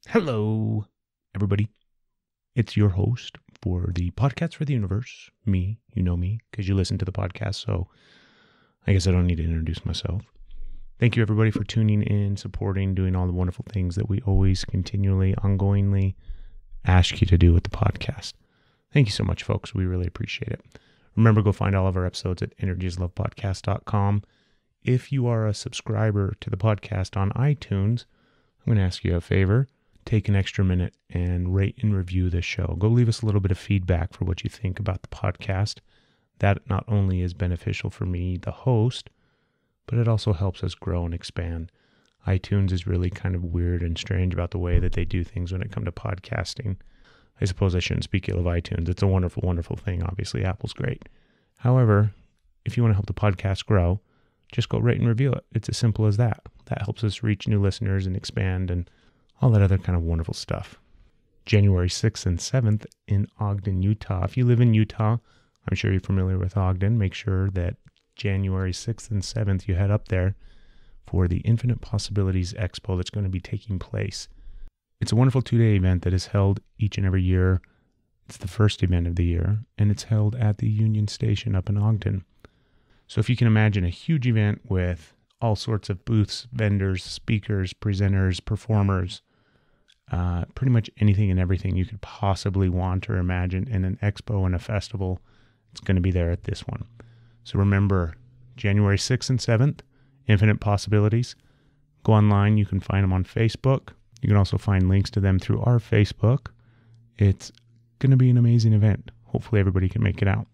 Hello, everybody. It's your host for the Podcast for the Universe. Me, you know me, because you listen to the podcast, so I guess I don't need to introduce myself. Thank you, everybody, for tuning in, supporting, doing all the wonderful things that we always continually, ongoingly ask you to do with the podcast. Thank you so much, folks. We really appreciate it. Remember, go find all of our episodes at energyislovepodcast.com. If you are a subscriber to the podcast on iTunes, I'm going to ask you a favor. Take an extra minute and rate and review this show. Go leave us a little bit of feedback for what you think about the podcast. That not only is beneficial for me, the host, but it also helps us grow and expand. iTunes is really kind of weird and strange about the way that they do things when it comes to podcasting. I suppose I shouldn't speak ill of iTunes. It's a wonderful, wonderful thing. Obviously, Apple's great. However, if you want to help the podcast grow, just go rate and review it. It's as simple as that. That helps us reach new listeners and expand and all that other kind of wonderful stuff. January 6th and 7th in Ogden, Utah. If you live in Utah, I'm sure you're familiar with Ogden. Make sure that January 6th and 7th you head up there for the Infinite Possibilities Expo that's going to be taking place. It's a wonderful 2-day event that is held each and every year. It's the first event of the year, and it's held at the Union Station up in Ogden. So if you can imagine a huge event with all sorts of booths, vendors, speakers, presenters, performers, pretty much anything and everything you could possibly want or imagine in an expo and a festival, it's going to be there at this one. So remember, January 6th and 7th, Infinite Possibilities. Go online. You can find them on Facebook. You can also find links to them through our Facebook. It's going to be an amazing event. Hopefully everybody can make it out.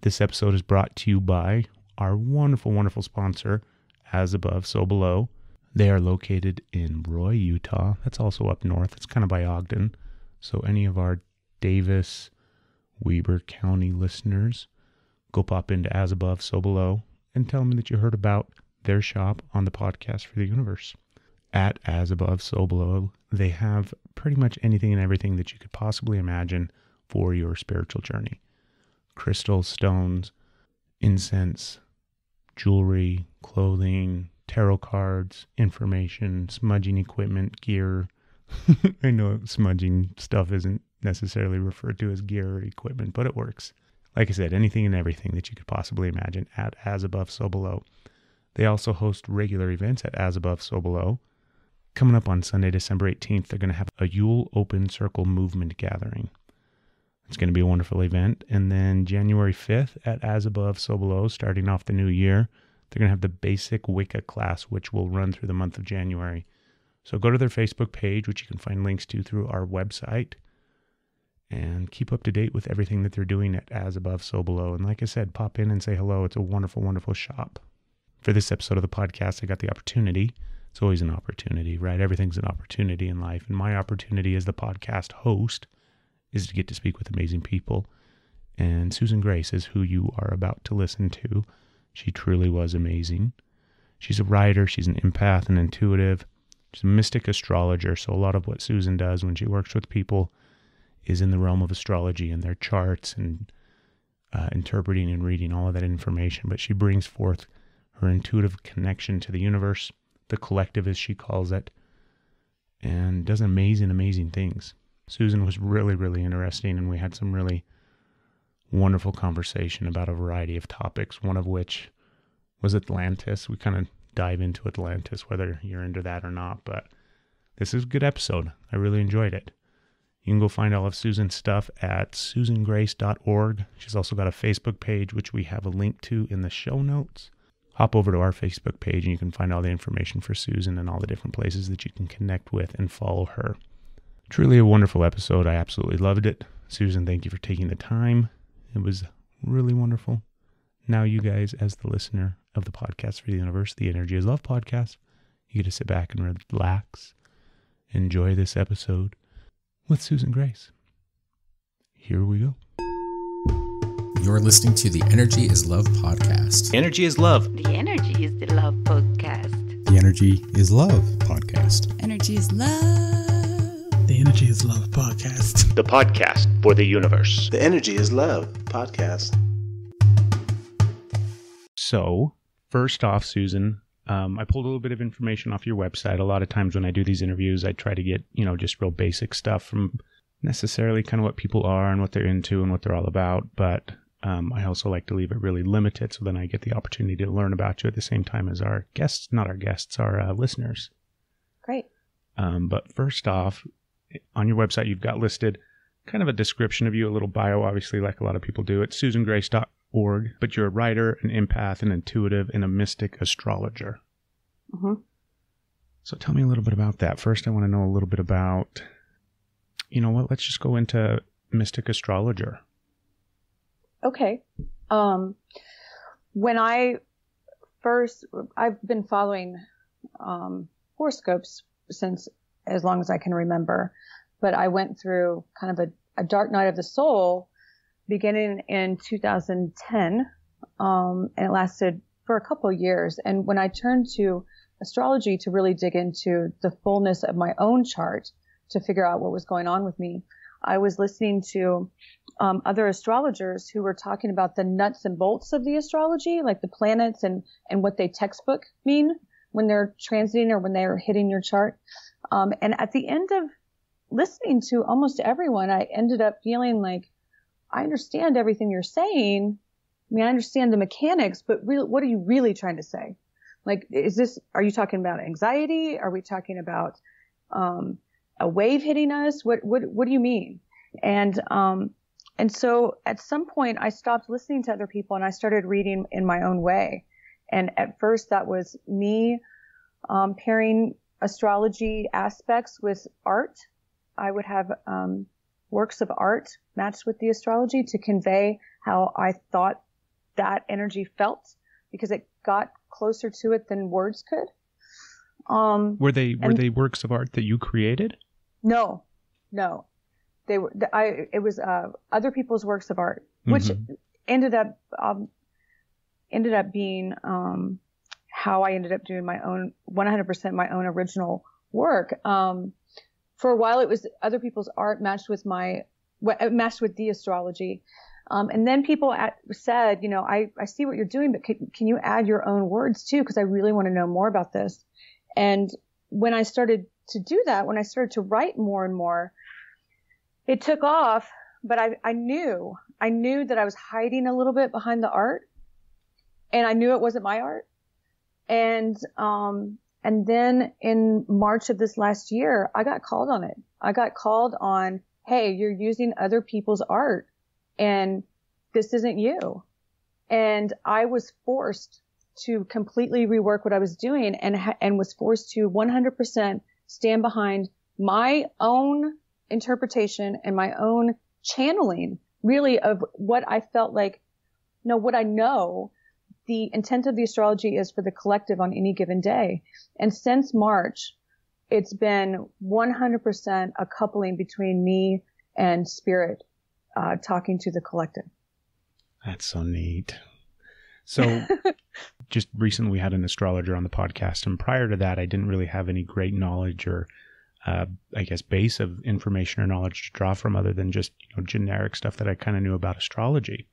This episode is brought to you by our wonderful, wonderful sponsor, As Above, So Below. They are located in Roy, Utah. That's also up north. It's kind of by Ogden. So any of our Davis, Weber County listeners, go pop into As Above, So Below and tell them that you heard about their shop on the Podcast for the Universe. At As Above, So Below, they have pretty much anything and everything that you could possibly imagine for your spiritual journey. Crystals, stones, incense, jewelry, clothing, tarot cards, information, smudging equipment, gear. I know smudging stuff isn't necessarily referred to as gear or equipment, but it works. Like I said, anything and everything that you could possibly imagine at As Above, So Below. They also host regular events at As Above, So Below. Coming up on Sunday, December 18th, they're going to have a Yule Open Circle Movement Gathering. It's going to be a wonderful event. And then January 5th at As Above, So Below, starting off the new year, they're going to have the Basic Wicca class, which will run through the month of January. So go to their Facebook page, which you can find links to through our website, and keep up to date with everything that they're doing at As Above, So Below. And like I said, pop in and say hello. It's a wonderful, wonderful shop. For this episode of the podcast, I got the opportunity. It's always an opportunity, right? Everything's an opportunity in life. And my opportunity as the podcast host is to get to speak with amazing people. And Susan Grace is who you are about to listen to. She truly was amazing. She's a writer. She's an empath and intuitive. She's a mystic astrologer. So a lot of what Susan does when she works with people is in the realm of astrology and their charts and interpreting and reading all of that information. But she brings forth her intuitive connection to the universe, the collective as she calls it, and does amazing, amazing things. Susan was really, really interesting, and we had some really wonderful conversation about a variety of topics, one of which was Atlantis. We kind of dive into Atlantis, whether you're into that or not, but this is a good episode. I really enjoyed it. You can go find all of Susan's stuff at susangrace.org. She's also got a Facebook page, which we have a link to in the show notes. Hop over to our Facebook page and you can find all the information for Susan and all the different places that you can connect with and follow her. Truly a wonderful episode. I absolutely loved it. Susan, thank you for taking the time. It was really wonderful. Now you guys, as the listener of the Podcast for the Universe, the Energy is Love podcast, you get to sit back and relax, enjoy this episode with Susan Grace. Here we go. You're listening to the Energy is Love podcast. Energy is love. The Energy is the Love podcast. The Energy is Love podcast. Energy is love. The Energy is Love podcast. The podcast for the universe. The Energy is Love podcast. So, first off, Susan, I pulled a little bit of information off your website. A lot of times when I do these interviews, I try to get, just real basic stuff from necessarily kind of what people are and what they're into and what they're all about. But I also like to leave it really limited so then I get the opportunity to learn about you at the same time as our guests, not our guests, our listeners. Great. But first off, on your website, you've got listed kind of a description of you, a little bio, obviously, like a lot of people do. It's susangrace.org, but you're a writer, an empath, an intuitive, and a mystic astrologer. Mm-hmm. So tell me a little bit about that. First, I want to know a little bit about, let's just go into mystic astrologer. Okay. When I've been following horoscopes since as long as I can remember, but I went through kind of a dark night of the soul beginning in 2010, and it lasted for a couple of years. And when I turned to astrology to really dig into the fullness of my own chart to figure out what was going on with me, I was listening to other astrologers who were talking about the nuts and bolts of the astrology, like the planets and what they textbook mean when they're transiting or when they're hitting your chart. And at the end of listening to almost everyone, I ended up feeling like, I understand everything you're saying. I mean, I understand the mechanics, but really, what are you really trying to say? Like, are you talking about anxiety? Are we talking about a wave hitting us? What do you mean? And so at some point I stopped listening to other people and I started reading in my own way. And at first that was me pairing astrology aspects with art. I would have works of art matched with the astrology to convey how I thought that energy felt, because it got closer to it than words could. Were they works of art that you created? No. They were. It was other people's works of art, which Mm-hmm. ended up being how I ended up doing my own 100% my own original work. For a while, it was other people's art matched with the astrology. And then people said, I see what you're doing, but can you add your own words too? Because I really want to know more about this. And when I started to do that, when I started to write more and more, it took off. But I knew that I was hiding a little bit behind the art, and I knew it wasn't my art. And then in March of this last year, I got called on it. I got called on, hey, you're using other people's art and this isn't you. And I was forced to completely rework what I was doing and was forced to 100% stand behind my own interpretation and my own channeling, really, of what I felt like, what I know. The intent of the astrology is for the collective on any given day. And since March, it's been 100% a coupling between me and spirit, talking to the collective. That's so neat. So just recently we had an astrologer on the podcast, and prior to that, I didn't really have any great knowledge or base of information or knowledge to draw from other than just generic stuff that I kind of knew about astrology.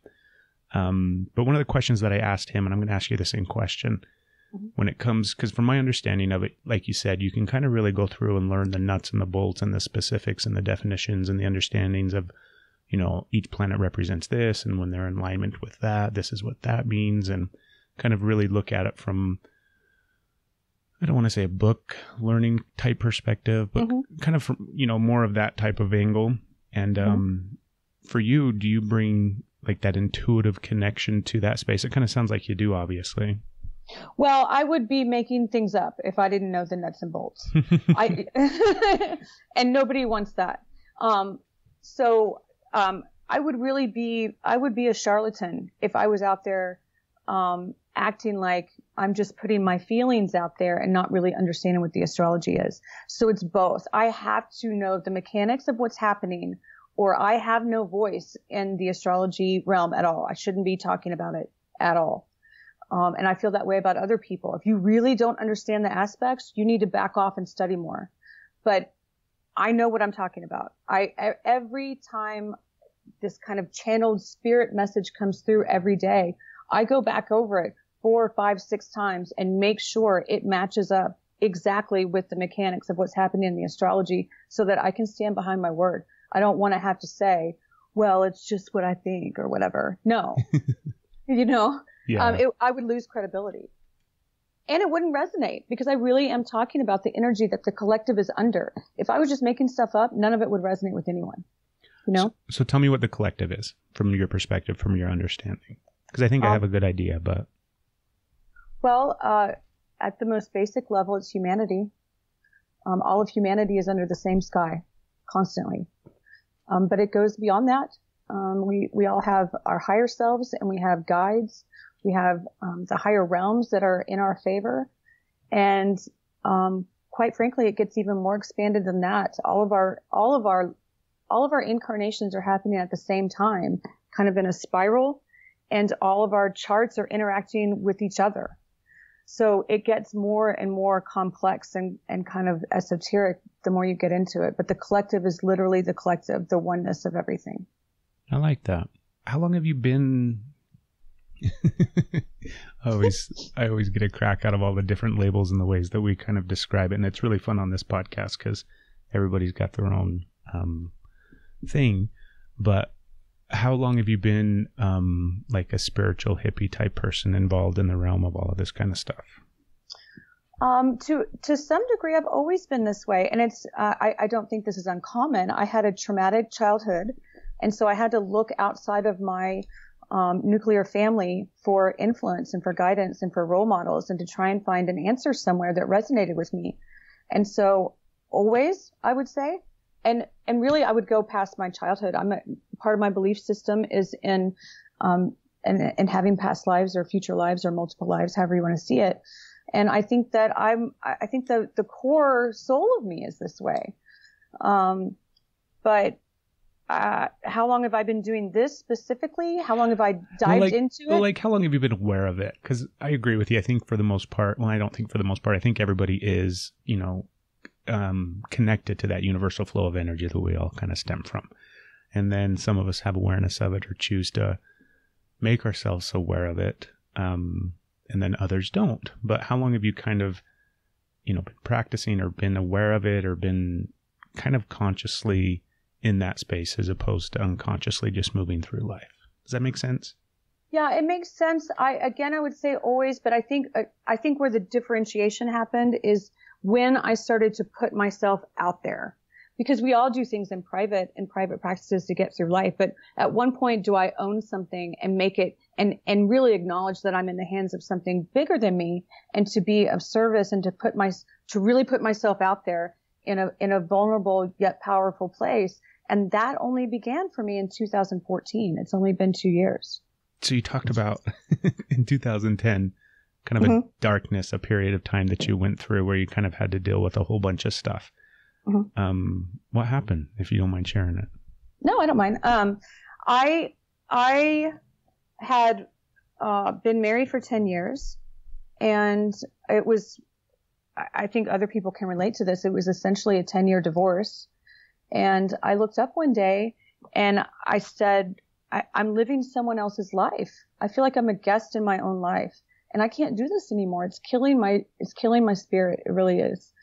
But one of the questions that I asked him, and I'm going to ask you the same question, when it comes, because from my understanding of it, like you said, you can kind of really go through and learn the nuts and the bolts and the specifics and the definitions and the understandings of, each planet represents this, and when they're in alignment with that, this is what that means, and kind of really look at it from, I don't want to say a book learning type perspective, but kind of from, more of that type of angle. And for you, do you bring like that intuitive connection to that space? It kind of sounds like you do, obviously. Well, I would be making things up if I didn't know the nuts and bolts. And nobody wants that. I would be a charlatan if I was out there, acting like I'm just putting my feelings out there and not really understanding what the astrology is. So it's both. I have to know the mechanics of what's happening, or I have no voice in the astrology realm at all. I shouldn't be talking about it at all. And I feel that way about other people. If you really don't understand the aspects, you need to back off and study more. But I know what I'm talking about. Every time this kind of channeled spirit message comes through every day, I go back over it 4, 5, 6 times and make sure it matches up exactly with the mechanics of what's happening in the astrology so that I can stand behind my word. I don't want to have to say, well, it's just what I think or whatever. No, I would lose credibility. And it wouldn't resonate because I really am talking about the energy that the collective is under. If I was just making stuff up, none of it would resonate with anyone. So tell me what the collective is from your perspective, from your understanding. Because I think I have a good idea, but. Well, at the most basic level, it's humanity. All of humanity is under the same sky constantly. But it goes beyond that. We all have our higher selves and we have guides. We have the higher realms that are in our favor. And quite frankly, it gets even more expanded than that. All of our incarnations are happening at the same time, kind of in a spiral, and all of our charts are interacting with each other. So it gets more and more complex and kind of esoteric the more you get into it. But the collective is literally the collective, the oneness of everything. I like that. How long have you been... I always get a crack out of all the different labels and the ways that we kind of describe it. And it's really fun on this podcast because everybody's got their own thing. But how long have you been like a spiritual hippie type person involved in the realm of all of this kind of stuff? To some degree, I've always been this way. And it's, I don't think this is uncommon. I had a traumatic childhood. And so I had to look outside of my nuclear family for influence and for guidance and for role models and to try and find an answer somewhere that resonated with me. And so always, I would say, and really I would go past my childhood. Part of my belief system is in having past lives or future lives or multiple lives, however you want to see it. And I think that I think the core soul of me is this way. But how long have I been doing this specifically? How long have I dived into it? Well, like, how long have you been aware of it? Because I agree with you. I think for the most part, well, I don't think for the most part, I think everybody is, connected to that universal flow of energy that we all kind of stem from. And then some of us have awareness of it or choose to make ourselves aware of it. And then others don't. But how long have you kind of, been practicing or been aware of it or been kind of consciously in that space as opposed to unconsciously just moving through life? Does that make sense? Yeah, it makes sense. I would say always, but I think where the differentiation happened is when I started to put myself out there, because we all do things in private practices to get through life. But at one point, do I own something and make it and really acknowledge that I'm in the hands of something bigger than me and to be of service and to really put myself out there in a vulnerable yet powerful place. And that only began for me in 2014. It's only been 2 years. So you talked about in 2010, kind of a darkness, a period of time that you went through where you kind of had to deal with a whole bunch of stuff. What happened, if you don't mind sharing it? No, I don't mind. I had been married for 10 years, and it was, I think other people can relate to this. It was essentially a 10-year divorce. And I looked up one day and I said, I'm living someone else's life. I feel like I'm a guest in my own life and I can't do this anymore. It's killing my spirit. It really is.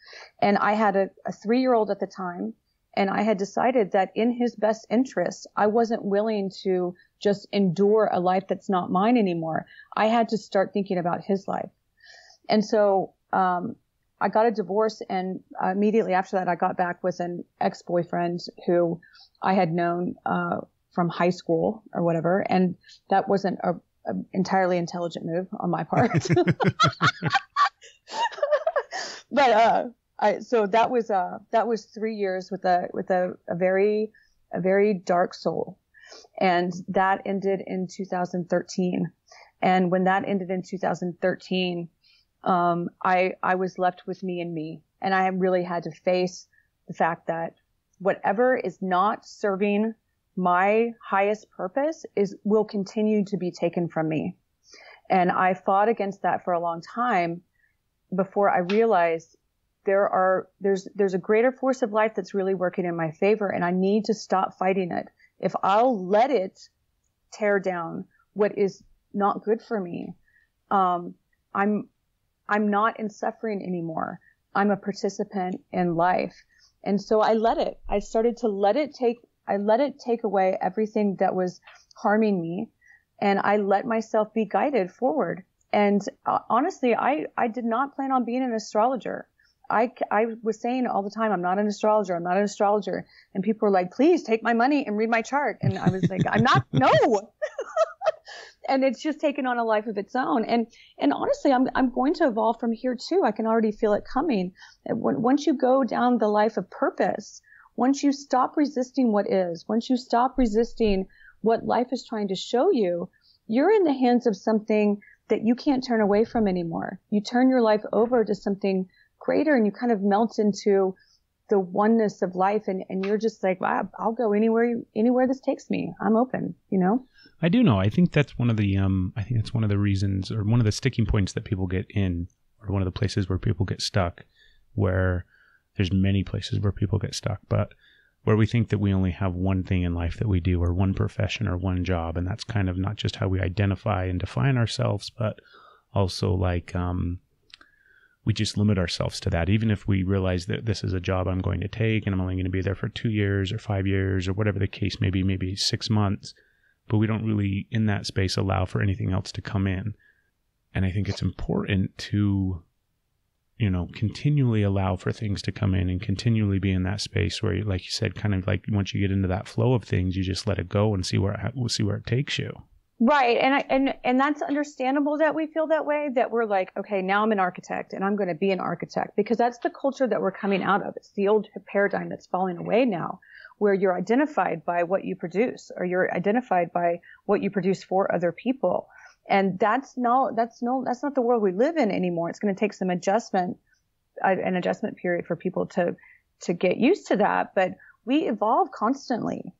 And I had a 3-year-old at the time, and I had decided that in his best interest, I wasn't willing to just endure a life that's not mine anymore. I had to start thinking about his life. And so, I got a divorce, and immediately after that, I got back with an ex-boyfriend who I had known from high school or whatever, and that wasn't a entirely intelligent move on my part. But so that was 3 years with a very dark soul, and that ended in 2013. And when that ended in 2013. I was left with me and me, and I really had to face the fact that whatever is not serving my highest purpose will continue to be taken from me. And I fought against that for a long time before I realized there's a greater force of life that's really working in my favor, and I need to stop fighting it. If I'll let it tear down what is not good for me, I'm not in suffering anymore. I'm a participant in life. And so I let it. I started to let it take away everything that was harming me. And I let myself be guided forward. And honestly, I did not plan on being an astrologer. I was saying all the time, I'm not an astrologer. I'm not an astrologer. And people were like, please take my money and read my chart. And I was like, I'm not, no. And it's just taken on a life of its own. And honestly, I'm going to evolve from here too. I can already feel it coming. Once you go down the life of purpose, once you stop resisting what is, once you stop resisting what life is trying to show you, you're in the hands of something that you can't turn away from anymore. You turn your life over to something greater and you kind of melt into the oneness of life. And you're just like, wow, I'll go anywhere this takes me. I'm open, you know? I do know. I think that's one of the reasons, or one of the sticking points that people get in, or one of the places where people get stuck, where there's many places where people get stuck, but where we think that we only have one thing in life that we do, or one profession or one job. And that's kind of not just how we identify and define ourselves, but also like, we just limit ourselves to that. Even if we realize that this is a job I'm going to take and I'm only going to be there for 2 years or 5 years or whatever the case may be, maybe 6 months, but we don't really in that space allow for anything else to come in. And I think it's important to, you know, continually allow for things to come in and continually be in that space where, like you said, kind of like once you get into that flow of things, you just let it go and see where it takes you. Right. And that's understandable that we feel that way, that we're like, okay, now I'm an architect and I'm going to be an architect, because that's the culture that we're coming out of. It's the old paradigm that's falling away now, where you're identified by what you produce, or you're identified by what you produce for other people. And that's not the world we live in anymore. It's going to take some an adjustment period for people to get used to that. But we evolve constantly,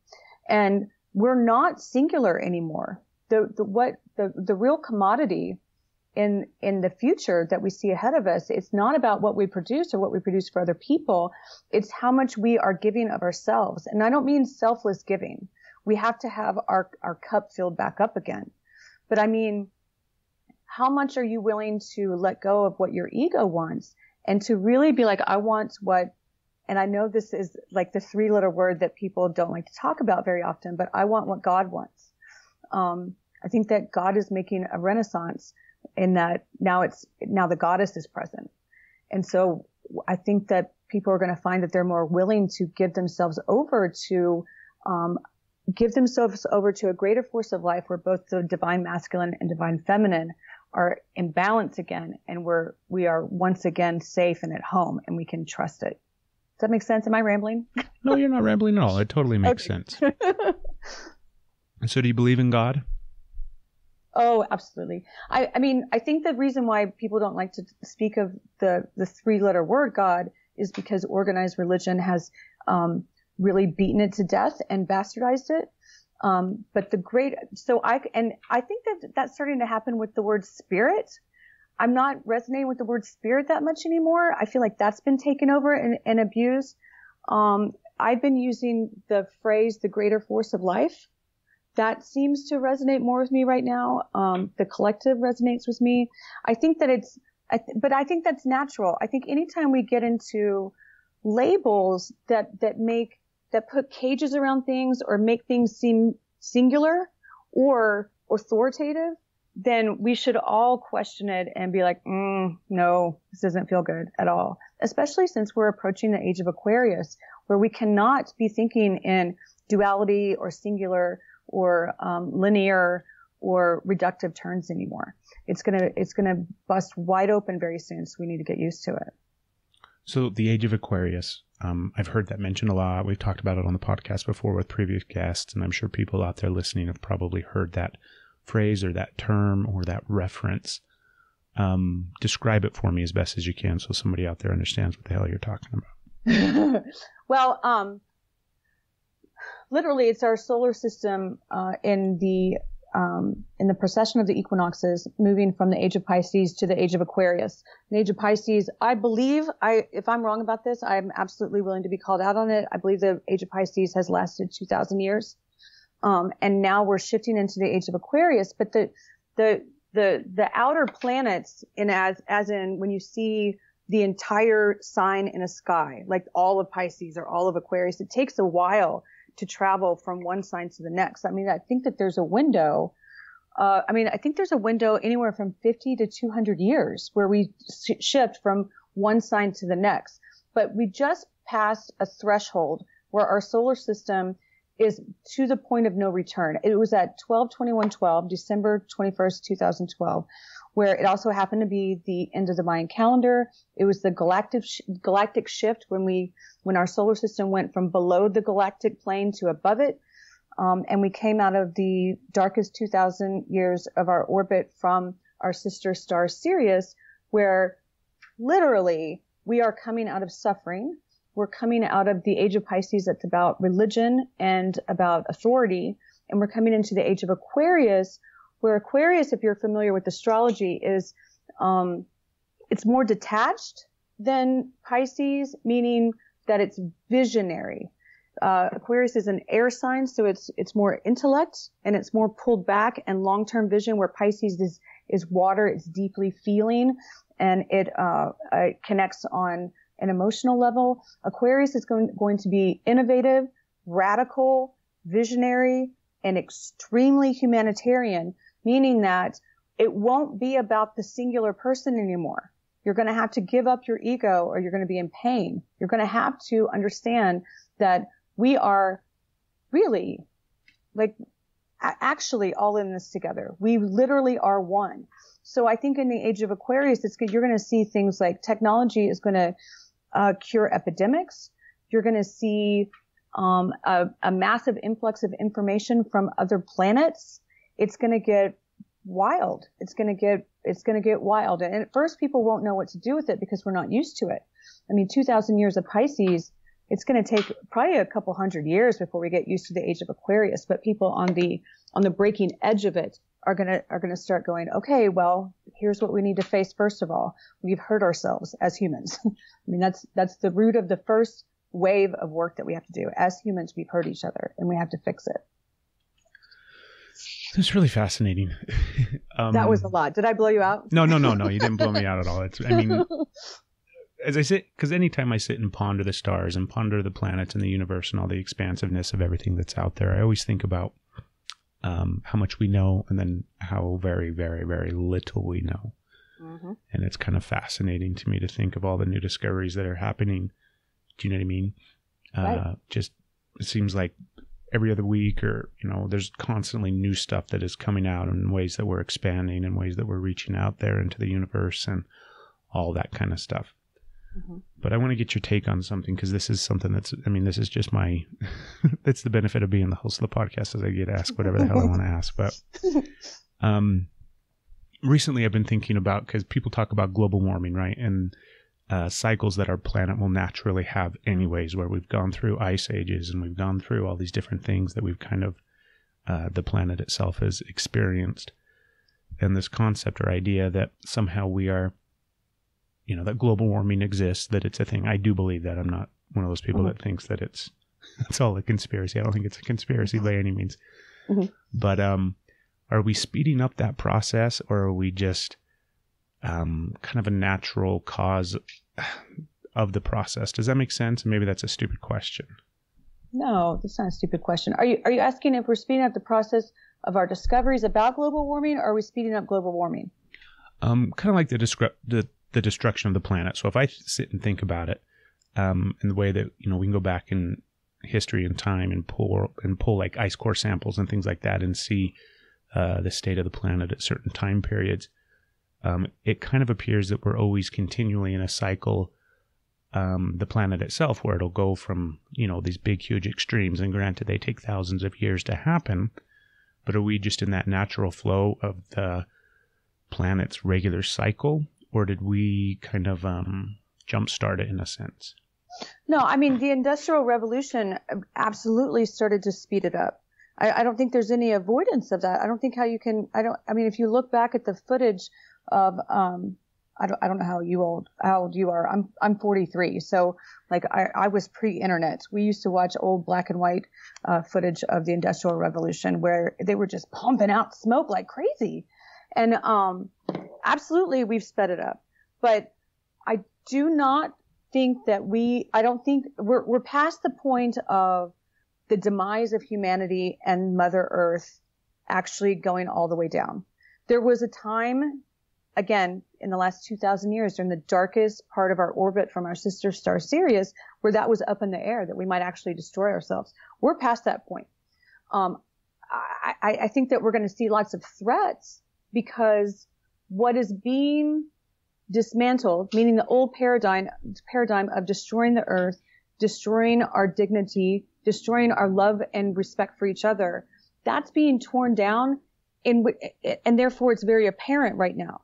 and we're not singular anymore. The real commodity in the future that we see ahead of us, it's not about what we produce or what we produce for other people. It's how much we are giving of ourselves. And I don't mean selfless giving. We have to have our cup filled back up again. But I mean, how much are you willing to let go of what your ego wants, and to really be like, I want what, and I know this is like the 3-letter word that people don't like to talk about very often, but I want what God wants. I think that God is making a renaissance in that now the goddess is present. And so I think that people are going to find that they're more willing to give themselves over to a greater force of life, where both the divine masculine and divine feminine are in balance again, and we are once again safe and at home, and we can trust it. Does that make sense? Am I rambling? No, you're not rambling at all. It totally makes sense. And so do you believe in God? Oh, absolutely. I mean, I think the reason why people don't like to speak of the 3-letter word God is because organized religion has really beaten it to death and bastardized it. But I think that that's starting to happen with the word spirit. I'm not resonating with the word spirit that much anymore. I feel like that's been taken over and abused. I've been using the phrase, the greater force of life. That seems to resonate more with me right now. The collective resonates with me. I think that but I think that's natural. I think anytime we get into labels that put cages around things, or make things seem singular or authoritative, then we should all question it and be like, no, this doesn't feel good at all. Especially since we're approaching the age of Aquarius, where we cannot be thinking in duality or singular or linear or reductive terms anymore. It's gonna bust wide open very soon, so we need to get used to it. So the age of Aquarius, I've heard that mentioned a lot. We've talked about it on the podcast before with previous guests, and I'm sure people out there listening have probably heard that phrase or that term or that reference. Describe it for me as best as you can, so somebody out there understands what the hell you're talking about. Well, literally, it's our solar system in the procession of the equinoxes, moving from the age of Pisces to the age of Aquarius. The age of Pisces, I believe, if I'm wrong about this, I'm absolutely willing to be called out on it. I believe the age of Pisces has lasted 2,000 years. And now we're shifting into the age of Aquarius. But the the outer planets, as in when you see the entire sign in a sky, like all of Pisces or all of Aquarius, it takes a while to travel from one sign to the next. I mean, I think that there's a window. I think there's a window anywhere from 50 to 200 years where we shift from one sign to the next. But we just passed a threshold where our solar system is to the point of no return. It was at 12/21/12, December 21st, 2012, where it also happened to be the end of the Mayan calendar. It was the galactic shift when our solar system went from below the galactic plane to above it. And we came out of the darkest 2,000 years of our orbit from our sister star Sirius, where literally we are coming out of suffering. We're coming out of the age of Pisces that's about religion and about authority. And we're coming into the age of Aquarius, where Aquarius, if you're familiar with astrology, is, it's more detached than Pisces, meaning that it's visionary. Aquarius is an air sign, so it's more intellect and it's more pulled back and long-term vision, where Pisces is water. It's deeply feeling and it connects on an emotional level. Aquarius is going to be innovative, radical, visionary, and extremely humanitarian, meaning that it won't be about the singular person anymore. You're going to have to give up your ego or you're going to be in pain. You're going to have to understand that we are really, like, actually all in this together. We literally are one. So I think in the age of Aquarius, you're going to see things like technology is going to cure epidemics. You're going to see a massive influx of information from other planets. It's going to get wild. It's going to get wild. And at first people won't know what to do with it because we're not used to it. I mean, 2,000 years of Pisces, it's going to take probably a couple hundred years before we get used to the age of Aquarius. But people on the breaking edge of it are going to start going, okay, well, here's what we need to face. First of all, we've hurt ourselves as humans. I mean, that's the root of the first wave of work that we have to do. As humans, we've hurt each other and we have to fix it. It's really fascinating. That was a lot. Did I blow you out? No. You didn't blow me out at all. As I sit, because anytime I sit and ponder the stars and ponder the planets and the universe and all the expansiveness of everything that's out there, I always think about how much we know and then how very, very, very little we know. Mm-hmm. And it's kind of fascinating to me to think of all the new discoveries that are happening. Do you know what I mean? Right. Just, it seems like every other week or, there's constantly new stuff that is coming out in ways that we're expanding and ways that we're reaching out there into the universe and all that kind of stuff. Mm-hmm. But I want to get your take on something, because this is something this is just that's the benefit of being the host of the podcast, is I get to ask whatever the hell I want to ask. But recently I've been thinking about, because people talk about global warming, right? And cycles that our planet will naturally have anyways, where we've gone through ice ages and we've gone through all these different things that we've kind of, the planet itself has experienced. And this concept or idea that somehow we are, that global warming exists, that it's a thing. I do believe that. I'm not one of those people that thinks that it's all a conspiracy. I don't think it's a conspiracy by any means. Mm-hmm. But are we speeding up that process, or are we just kind of a natural cause of the process? Does that make sense? And maybe that's a stupid question. No, that's not a stupid question. Are you asking if we're speeding up the process of our discoveries about global warming, or are we speeding up global warming? Kind of like the destruction of the planet. So if I sit and think about it, in the way that, we can go back in history and time and pull like ice core samples and things like that and see the state of the planet at certain time periods, it kind of appears that we're always continually in a cycle, the planet itself, where it'll go from, these big, huge extremes. And granted, they take thousands of years to happen, but are we just in that natural flow of the planet's regular cycle? Or did we kind of jumpstart it in a sense? No, I mean, the Industrial Revolution absolutely started to speed it up. I don't think there's any avoidance of that. I don't think how you can, if you look back at the footage of, I don't know how old you are. I'm 43. So like I was pre-internet. We used to watch old black and white footage of the Industrial Revolution where they were just pumping out smoke like crazy. And absolutely, we've sped it up. But I do not think that we're past the point of the demise of humanity and Mother Earth actually going all the way down. There was a time, again, in the last 2,000 years, during the darkest part of our orbit from our sister star Sirius, where that was up in the air, that we might actually destroy ourselves. We're past that point. I think that we're going to see lots of threats because what is being dismantled, meaning the old paradigm of destroying the earth, destroying our dignity, destroying our love and respect for each other, that's being torn down, and therefore it's very apparent right now.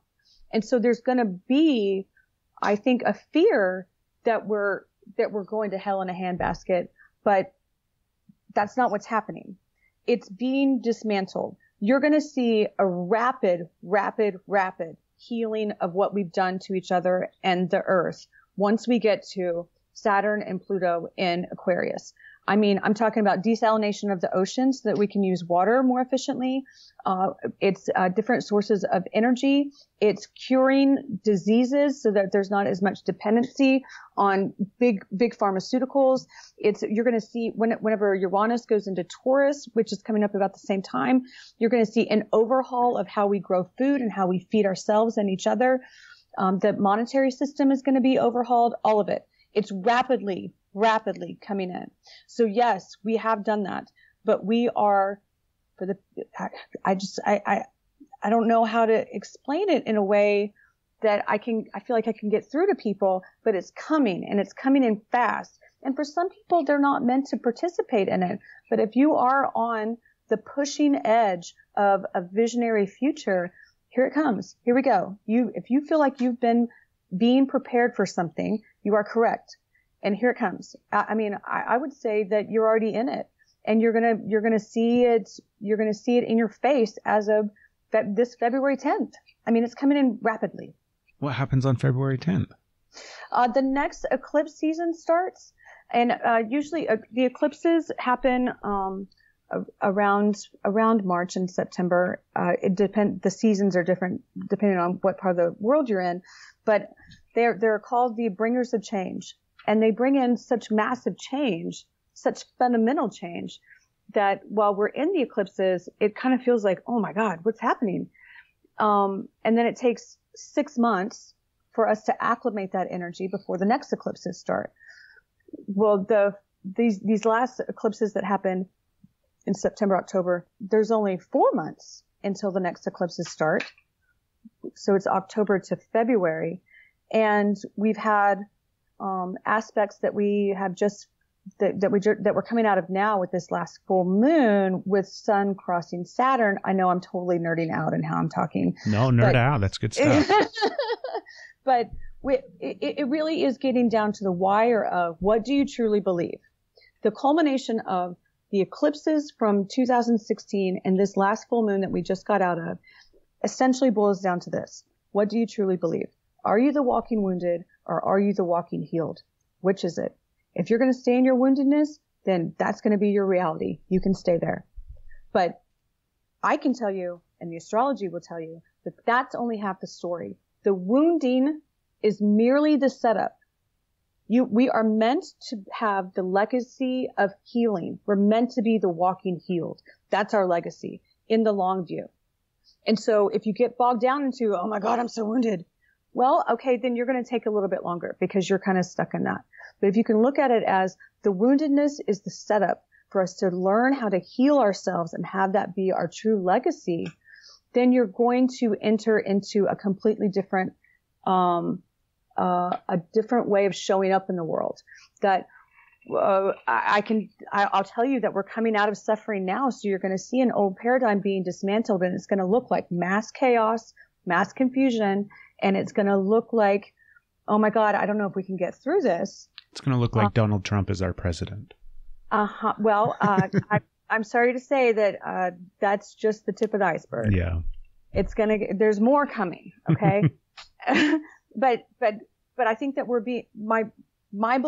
And so there's going to be, I think, a fear that we're going to hell in a handbasket, but that's not what's happening. It's being dismantled. You're going to see a rapid healing of what we've done to each other and the earth once we get to Saturn and Pluto in Aquarius. I mean, I'm talking about desalination of the oceans so that we can use water more efficiently. It's different sources of energy. It's curing diseases so that there's not as much dependency on big pharmaceuticals. You're going to see whenever Uranus goes into Taurus, which is coming up about the same time, you're going to see an overhaul of how we grow food and how we feed ourselves and each other. The monetary system is going to be overhauled, all of it. It's rapidly coming in. So yes, we have done that, but we are I don't know how to explain it in a way that I feel like I can get through to people, but it's coming, and it's coming in fast. And for some people, they're not meant to participate in it. But if you are on the pushing edge of a visionary future, here it comes. Here we go. If you feel like you've been being prepared for something, you are correct. And here it comes. I mean, I would say that you're already in it, and you're gonna see it. You're gonna see it in your face as of this February 10th. I mean, it's coming in rapidly. What happens on February 10th? The next eclipse season starts, and usually the eclipses happen around March and September. The seasons are different depending on what part of the world you're in, but they're called the bringers of change. And they bring in such massive change, such fundamental change, that while we're in the eclipses, it kind of feels like, oh my God, what's happening? And then it takes 6 months for us to acclimate that energy before the next eclipses start. Well, these last eclipses that happen in September, October, there's only 4 months until the next eclipses start. So it's October to February. And we've had aspects that we have that we're coming out of now with this last full moon with Sun crossing Saturn. I know I'm totally nerding out in how I'm talking. No, nerd out. That's good stuff. But it really is getting down to the wire of what do you truly believe? The culmination of the eclipses from 2016 and this last full moon that we just got out of essentially boils down to this. What do you truly believe? Are you the walking wounded, or are you the walking healed? Which is it? If you're going to stay in your woundedness, then that's going to be your reality. You can stay there. But I can tell you, and the astrology will tell you, that that's only half the story. The wounding is merely the setup. We are meant to have the legacy of healing. We're meant to be the walking healed. That's our legacy in the long view. And so if you get bogged down into, oh my God, I'm so wounded. Well, okay, then you're going to take a little bit longer because you're kind of stuck in that. But if you can look at it as the woundedness is the setup for us to learn how to heal ourselves and have that be our true legacy, then you're going to enter into a completely different, a different way of showing up in the world. That I'll tell you that we're coming out of suffering now. So you're going to see an old paradigm being dismantled, and it's going to look like mass chaos, mass confusion. And it's going to look like, oh my God, I don't know if we can get through this. It's going to look like Donald Trump is our president. Well, I'm sorry to say that that's just the tip of the iceberg. Yeah. There's more coming. Okay. but I think that my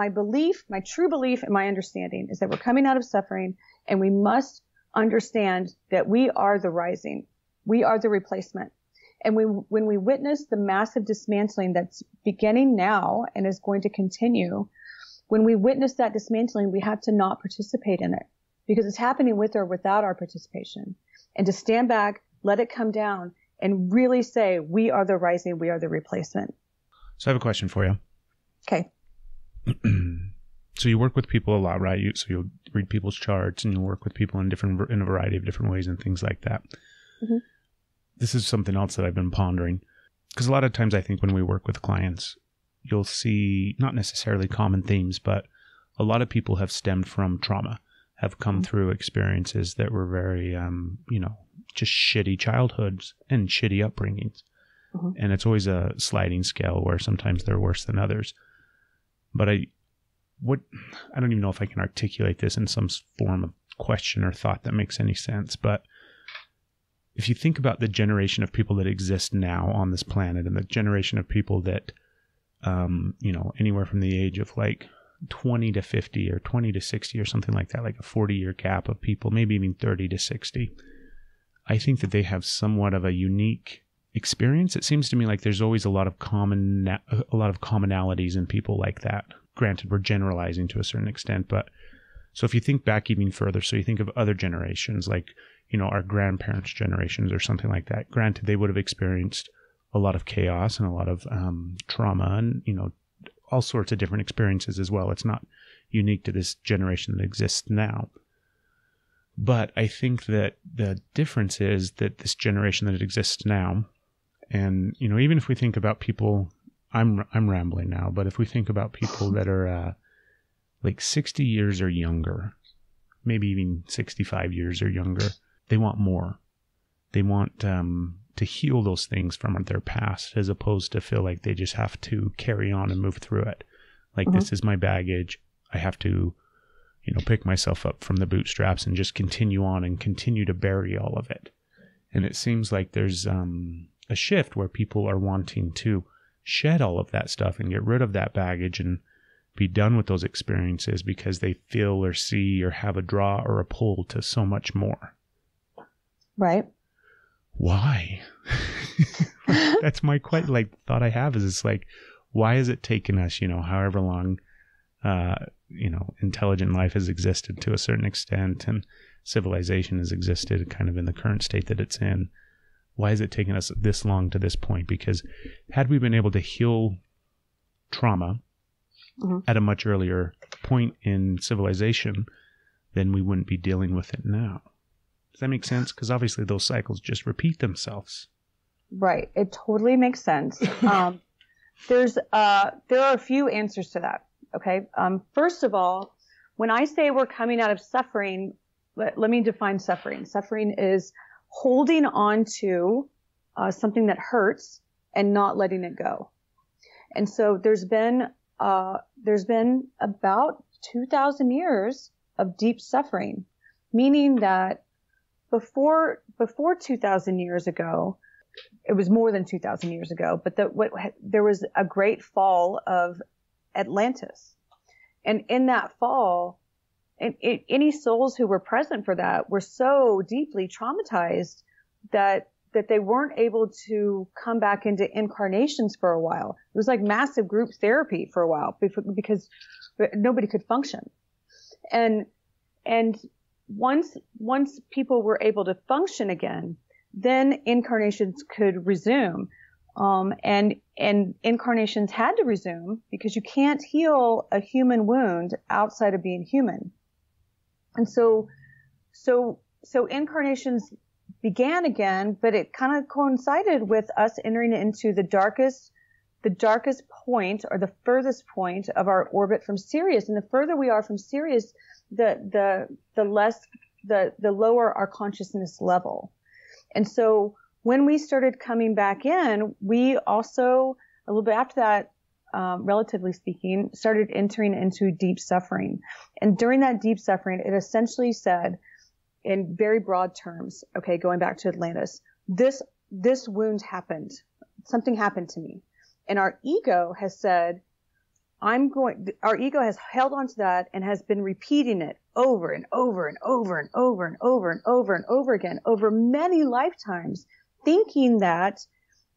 belief, my true belief and my understanding is that we're coming out of suffering, and we must understand that we are the rising. We are the replacement. And when we witness the massive dismantling that's beginning now and is going to continue, when we witness that dismantling, we have to not participate in it because it's happening with or without our participation. And to stand back, let it come down, and really say, we are the rising, we are the replacement. So I have a question for you. Okay. So you work with people a lot, right? So you'll read people's charts and you'll work with people in a variety of different ways and things like that. Mm-hmm. This is something else that I've been pondering, because a lot of times I think when we work with clients, you'll see not necessarily common themes, but a lot of people have stemmed from trauma, have come through experiences that were very, just shitty childhoods and shitty upbringings. Mm-hmm. And it's always a sliding scale where sometimes they're worse than others. But I don't even know if I can articulate this in some form of question or thought that makes any sense. But if you think about the generation of people that exist now on this planet and the generation of people that, anywhere from the age of like 20 to 50 or 20 to 60 or something like that, like a 40-year gap of people, maybe even 30 to 60, I think that they have somewhat of a unique experience. It seems to me like there's always a lot of commonalities in people like that. Granted, we're generalizing to a certain extent, but so if you think back even further, so you think of other generations, like, our grandparents' generations or something like that. Granted, they would have experienced a lot of chaos and a lot of trauma and, all sorts of different experiences as well. It's not unique to this generation that exists now. But I think that the difference is that this generation that exists now, and, even if we think about people, I'm rambling now, but if we think about people that are like 60 years or younger, maybe even 65 years or younger, they want more. They want to heal those things from their past, as opposed to feel like they just have to carry on and move through it. Like, this is my baggage. I have to, pick myself up from the bootstraps and just continue on and continue to bury all of it. And it seems like there's a shift where people are wanting to shed all of that stuff and get rid of that baggage and be done with those experiences because they feel or see or have a draw or a pull to so much more. Right. Why? That's my thought I have is it's like, why has it taken us, however long, intelligent life has existed to a certain extent and civilization has existed kind of in the current state that it's in. Why has it taken us this long to this point? Because had we been able to heal trauma at a much earlier point in civilization, then we wouldn't be dealing with it now. Does that make sense? Because obviously those cycles just repeat themselves. Right. It totally makes sense. There are a few answers to that. Okay. First of all, when I say we're coming out of suffering, let me define suffering. Suffering is holding on to something that hurts and not letting it go. And so there's been about 2,000 years of deep suffering, meaning that before 2,000 years ago, it was more than 2,000 years ago, but there was a great fall of Atlantis. And in that fall, any souls who were present for that were so deeply traumatized that they weren't able to come back into incarnations for a while. It was like massive group therapy for a while because nobody could function. And once people were able to function again, then incarnations could resume. And incarnations had to resume because you can't heal a human wound outside of being human. And so incarnations began again, but it kind of coincided with us entering into the darkest point or the furthest point of our orbit from Sirius. And the further we are from Sirius, the lower our consciousness level. And so when we started coming back in, we also, a little bit after that, relatively speaking, started entering into deep suffering. And during that deep suffering, it essentially said, in very broad terms, okay, going back to Atlantis, this wound happened. Something happened to me. And our ego has said, our ego has held on to that and has been repeating it over and over and over and over and over and over and over again over many lifetimes, thinking that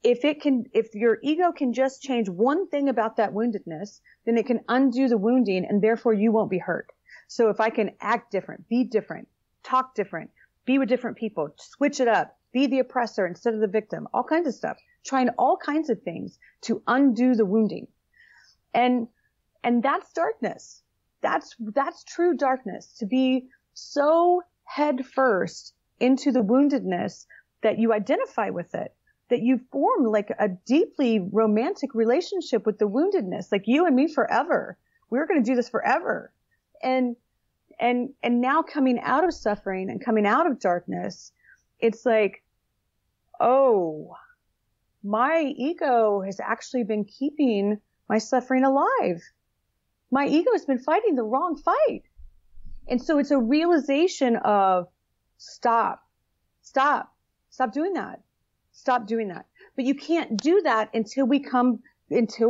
if your ego can just change one thing about that woundedness, then it can undo the wounding and therefore you won't be hurt. So if I can act different, be different, talk different, be with different people, switch it up, be the oppressor instead of the victim, all kinds of stuff, trying all kinds of things to undo the wounding. And that's darkness. That's true darkness, to be so head first into the woundedness that you identify with it, that you form like a deeply romantic relationship with the woundedness, like you and me forever. We're going to do this forever. And now coming out of suffering and coming out of darkness, it's like, oh, my ego has actually been keeping my suffering alive. My ego has been fighting the wrong fight. And so it's a realization of stop doing that. Stop doing that. But you can't do that until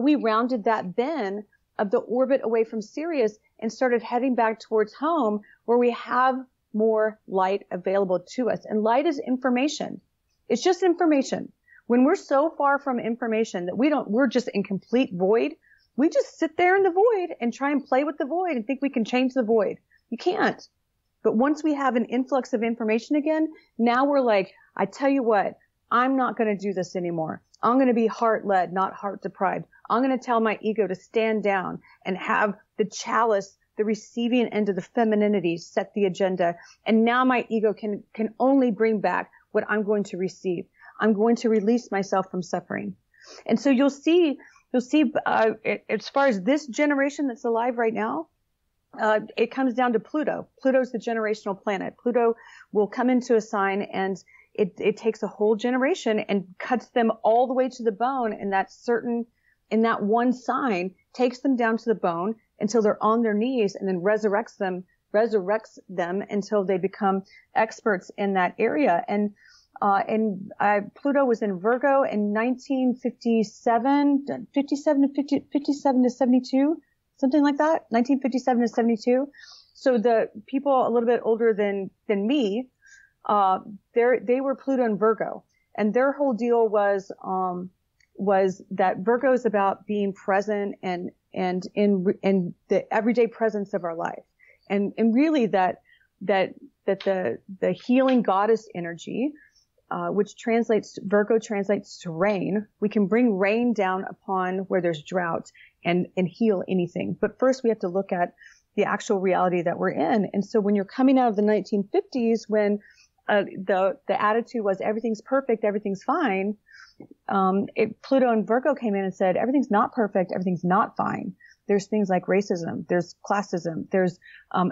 we rounded that bend of the orbit away from Sirius and started heading back towards home, where we have more light available to us. And light is information. It's just information. When we're so far from information that we're just in complete void, we just sit there in the void and try and play with the void and think we can change the void. You can't. But once we have an influx of information again, now we're like, I tell you what, I'm not going to do this anymore. I'm going to be heart-led, not heart-deprived. I'm going to tell my ego to stand down and have the chalice, the receiving end of the femininity, set the agenda. And now my ego can only bring back what I'm going to receive. I'm going to release myself from suffering. And so you'll see, as far as this generation that's alive right now, it comes down to Pluto. Pluto's the generational planet. Pluto will come into a sign, and it takes a whole generation and cuts them all the way to the bone. And in that one sign, takes them down to the bone until they're on their knees, and then resurrects them until they become experts in that area. And Pluto was in Virgo in 1957 to 72, something like that, 1957 to 72. So the people a little bit older than me, they were Pluto and Virgo, and their whole deal was that Virgo is about being present and in the everyday presence of our life, and really that the healing goddess energy, which Virgo translates to rain. We can bring rain down upon where there's drought and heal anything. But first we have to look at the actual reality that we're in. And so when you're coming out of the 1950s, when the attitude was everything's perfect, everything's fine, Pluto and Virgo came in and said everything's not perfect, everything's not fine. There's things like racism, there's classism, there's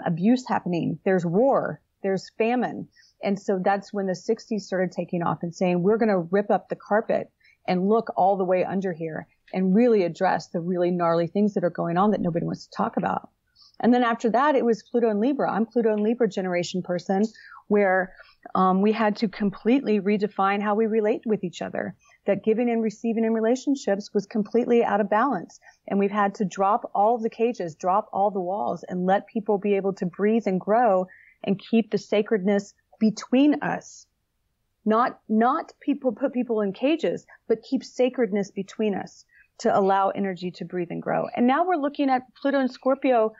abuse happening, there's war, there's famine. And so that's when the 60s started taking off and saying, we're going to rip up the carpet and look all the way under here and really address the really gnarly things that are going on that nobody wants to talk about. And then after that, it was Pluto and Libra. I'm Pluto and Libra generation person, where we had to completely redefine how we relate with each other, that giving and receiving in relationships was completely out of balance. And we've had to drop all the cages, drop all the walls, and let people be able to breathe and grow and keep the sacredness between us. Not put people in cages, but keep sacredness between us to allow energy to breathe and grow. And now we're looking at Pluto and Scorpio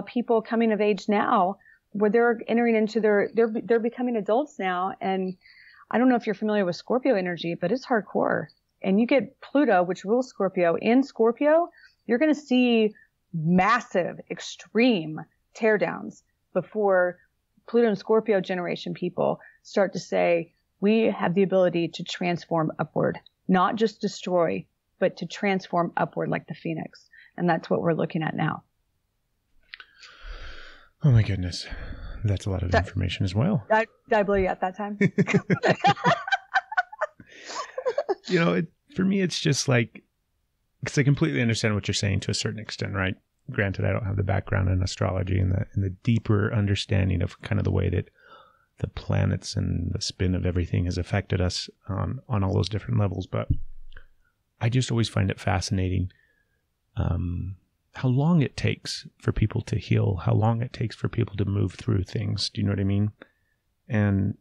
people coming of age now, where they're entering into they're becoming adults now. And I don't know if you're familiar with Scorpio energy, but it's hardcore. And you get Pluto, which rules Scorpio. In Scorpio, you're going to see massive, extreme teardowns before Pluto and Scorpio generation people start to say, we have the ability to transform upward, not just destroy, but to transform upward like the phoenix. And that's what we're looking at now. Oh my goodness. That's a lot of information as well. Did I blow you at that time? For me, it's just like, because I completely understand what you're saying to a certain extent, right? Granted, I don't have the background in astrology and the deeper understanding of kind of the way that the planets and the spin of everything has affected us on all those different levels. But I just always find it fascinating how long it takes for people to heal, how long it takes for people to move through things. Do you know what I mean? And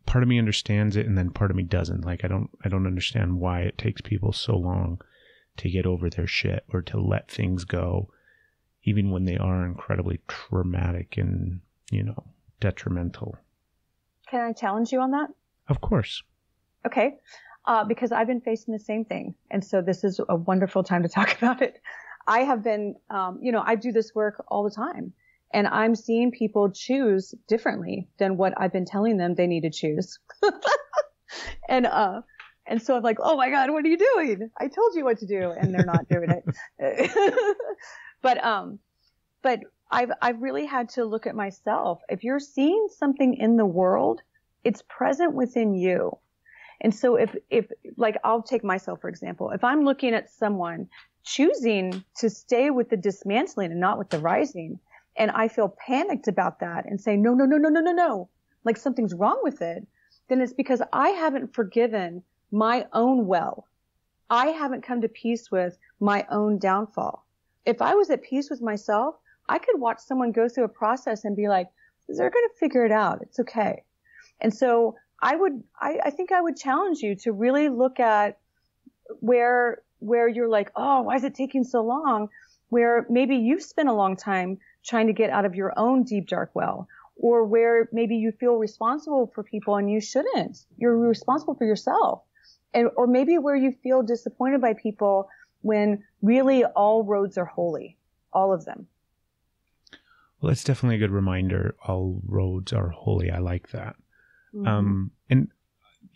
part of me understands it, and then part of me doesn't. Like, I don't understand why it takes people so long to get over their shit or to let things go, even when they are incredibly traumatic and, detrimental. Can I challenge you on that? Of course. Okay. Because I've been facing the same thing. And so this is a wonderful time to talk about it. I have been, I do this work all the time, and I'm seeing people choose differently than what I've been telling them they need to choose. And so I'm like, oh my God, what are you doing? I told you what to do, and they're not doing it. But I've really had to look at myself. If you're seeing something in the world, it's present within you. And so if like, I'll take myself, for example, if I'm looking at someone choosing to stay with the dismantling and not with the rising, and I feel panicked about that and say, no, like something's wrong with it, then it's because I haven't forgiven my own well. I haven't come to peace with my own downfall. If I was at peace with myself, I could watch someone go through a process and be like, they're going to figure it out. It's okay. And so I think I would challenge you to really look at where you're like, oh, why is it taking so long? Where maybe you've spent a long time trying to get out of your own deep, dark well, or where maybe you feel responsible for people and you shouldn't. You're responsible for yourself. Or maybe where you feel disappointed by people when really all roads are holy, all of them. Well, that's definitely a good reminder. All roads are holy. I like that. Mm-hmm. And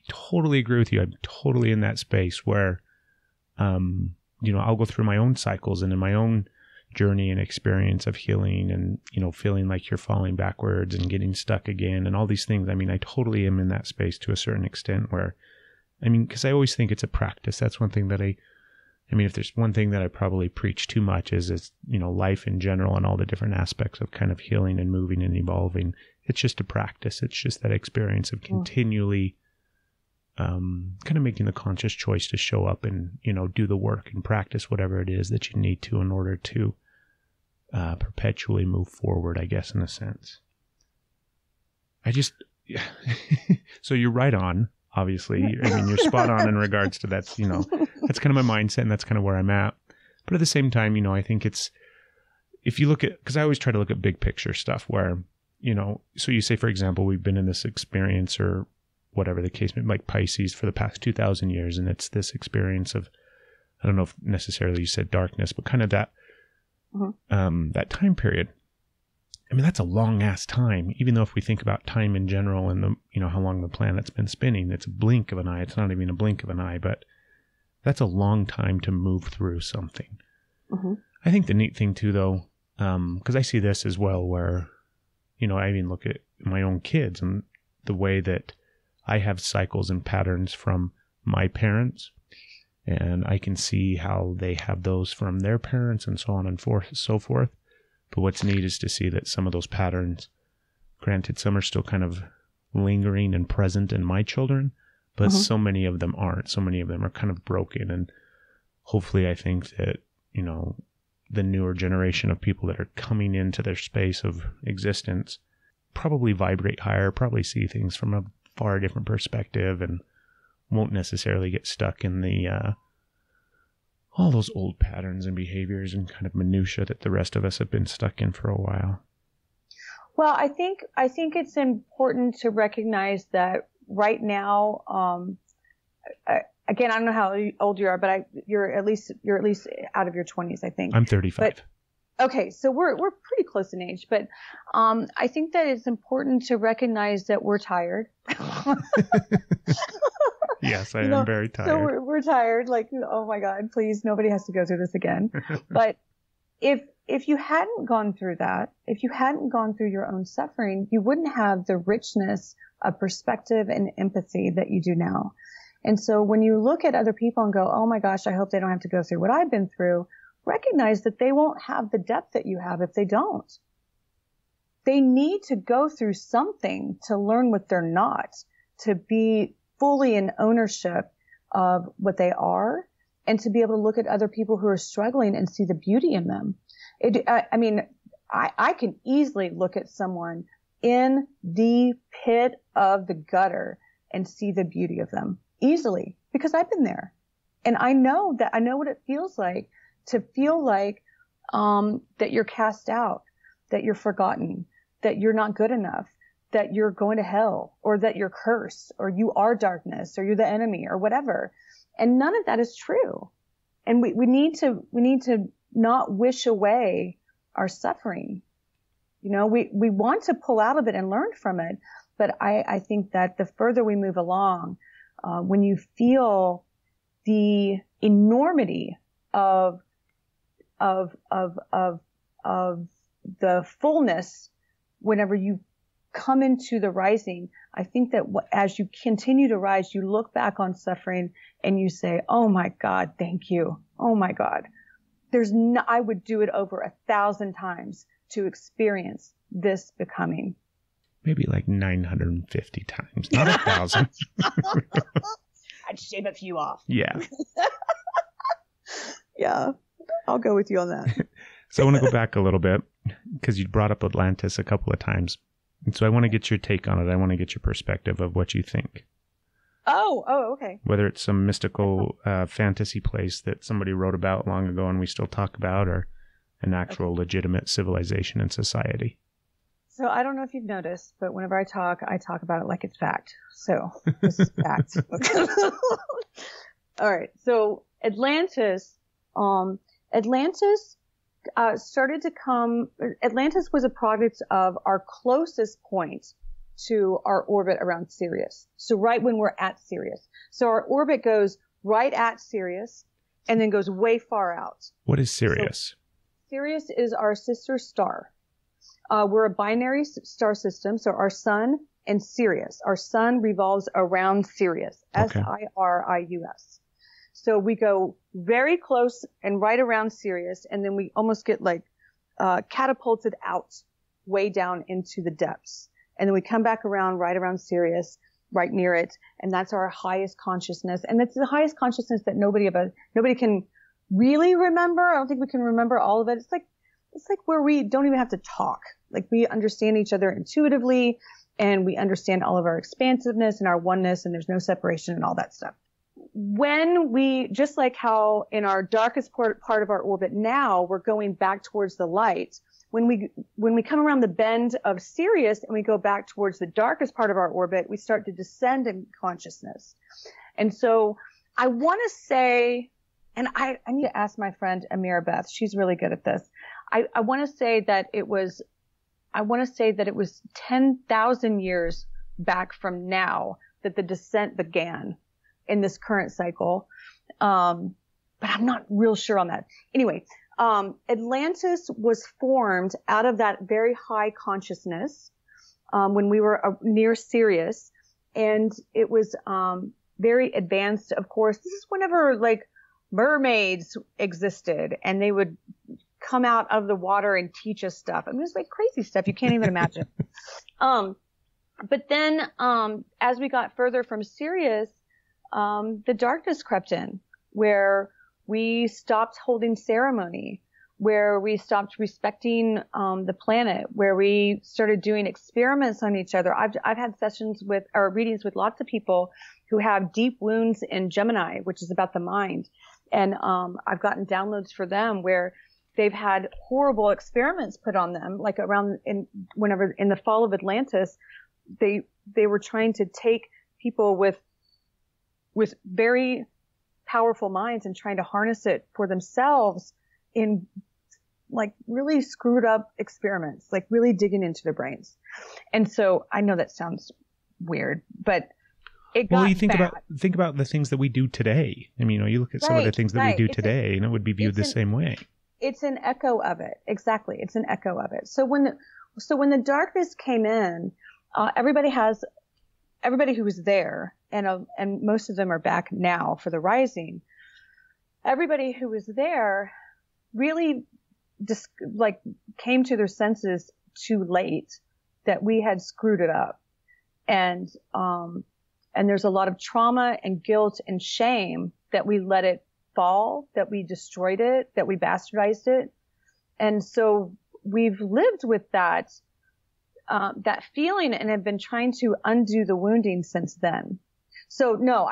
totally agree with you. I'm totally in that space where, I'll go through my own cycles and in my own journey and experience of healing and, feeling like you're falling backwards and getting stuck again and all these things. I mean, I totally am in that space to a certain extent where, because I always think it's a practice. That's one thing that if there's one thing that I probably preach too much is, life in general and all the different aspects of kind of healing and moving and evolving. It's just a practice. It's just that experience of continually kind of making the conscious choice to show up and, do the work and practice whatever it is that you need to in order to perpetually move forward, I guess, in a sense. So you're right on, obviously. You're spot on in regards to that, that's kind of my mindset and that's kind of where I'm at. But at the same time, I think it's, if you look at, because I always try to look at big picture stuff where, so you say, for example, we've been in this experience or whatever the case may be, like Pisces for the past 2,000 years. And it's this experience of, I don't know if necessarily you said darkness, but kind of that, that time period. That's a long ass time, even though if we think about time in general and the, how long the planet's been spinning, it's a blink of an eye. It's not even a blink of an eye, but that's a long time to move through something. Mm-hmm. I think the neat thing too, though, because I see this as well where, I even look at my own kids and the way that I have cycles and patterns from my parents, and I can see how they have those from their parents and so on and so forth. But what's neat is to see that some of those patterns, granted, some are still kind of lingering and present in my children, but so many of them aren't. So many of them are kind of broken. And hopefully I think that, the newer generation of people that are coming into their space of existence probably vibrate higher, probably see things from a far different perspective and won't necessarily get stuck in the all those old patterns and behaviors and kind of minutia that the rest of us have been stuck in for a while. Well, I think it's important to recognize that right now, again, I don't know how old you are, but you're at least out of your 20s, I think. I'm 35. But, okay, so we're pretty close in age, but I think that it's important to recognize that we're tired. Yes, I am very tired. So we're tired. Like, oh my God, please, nobody has to go through this again. But if you hadn't gone through that, if you hadn't gone through your own suffering, you wouldn't have the richness of perspective and empathy that you do now. And so when you look at other people and go, oh my gosh, I hope they don't have to go through what I've been through, recognize that they won't have the depth that you have if they don't. They need to go through something to learn what they're not, to be fully in ownership of what they are and to be able to look at other people who are struggling and see the beauty in them. I can easily look at someone in the pit of the gutter and see the beauty of them easily, because I've been there. And I know what it feels like to feel like that you're cast out, that you're forgotten, that you're not good enough, that you're going to hell, or that you're cursed, or you are darkness, or you're the enemy, or whatever. And none of that is true. And we need to not wish away our suffering. You know, we want to pull out of it and learn from it. But I think that the further we move along, when you feel the enormity of the fullness, whenever you come into the rising, I think that as you continue to rise, you look back on suffering and you say, oh my God, thank you. Oh my God. I would do it over 1,000 times to experience this becoming. Maybe like 950 times, not 1,000. I'd shave a few off. Yeah. Yeah. I'll go with you on that. So I want to go back a little bit because you brought up Atlantis a couple of times. And so I want to get your take on it. I want to get your perspective of what you think. Oh, okay. Whether it's some mystical fantasy place that somebody wrote about long ago and we still talk about, or an actual legitimate civilization and society. So I don't know if you've noticed, but whenever I talk about it like it's fact. So this is fact. All right. So Atlantis started to come. Atlantis was a product of our closest point to our orbit around Sirius. So right when we're at Sirius. So our orbit goes right at Sirius and then goes way far out. What is Sirius? So Sirius is our sister star. We're a binary star system. So our sun and Sirius. Our sun revolves around Sirius. Okay. Sirius. So we go very close and right around Sirius, and then we almost get like catapulted out way down into the depths. And then we come back around right around Sirius, right near it, and that's our highest consciousness. And it's the highest consciousness that nobody can really remember. I don't think we can remember all of it. It's like where we don't even have to talk. Like we understand each other intuitively, and we understand all of our expansiveness and our oneness, and there's no separation and all that stuff. When we, just like how in our darkest part of our orbit now, we're going back towards the light. When we come around the bend of Sirius and we go back towards the darkest part of our orbit, we start to descend in consciousness. And so I want to say, and I need to ask my friend Amira Beth, she's really good at this. I want to say that it was 10,000 years back from now that the descent began in this current cycle. But I'm not real sure on that. Anyway, Atlantis was formed out of that very high consciousness, when we were near Sirius, and it was, very advanced. Of course, this is whenever like mermaids existed and they would come out of the water and teach us stuff. I mean, it's like crazy stuff you can't even imagine. But then, as we got further from Sirius, the darkness crept in, where we stopped holding ceremony, where we stopped respecting the planet, where we started doing experiments on each other. I've had readings with lots of people who have deep wounds in Gemini, which is about the mind. And I've gotten downloads for them where they've had horrible experiments put on them, like whenever in the fall of Atlantis, they were trying to take people with very powerful minds and trying to harness it for themselves in like really screwed up experiments, like really digging into their brains. And so I know that sounds weird, but it got think about the things that we do today. I mean, you look at some of the things that we do today, and it would be viewed the same way. It's an echo of it. Exactly. It's an echo of it. So when the darkness came in, everybody who was there, and most of them are back now for the rising. Everybody who was there really just like came to their senses too late that we had screwed it up. And there's a lot of trauma and guilt and shame that we let it fall that we destroyed it, that we bastardized it. And so we've lived with that feeling and have been trying to undo the wounding since then. So no,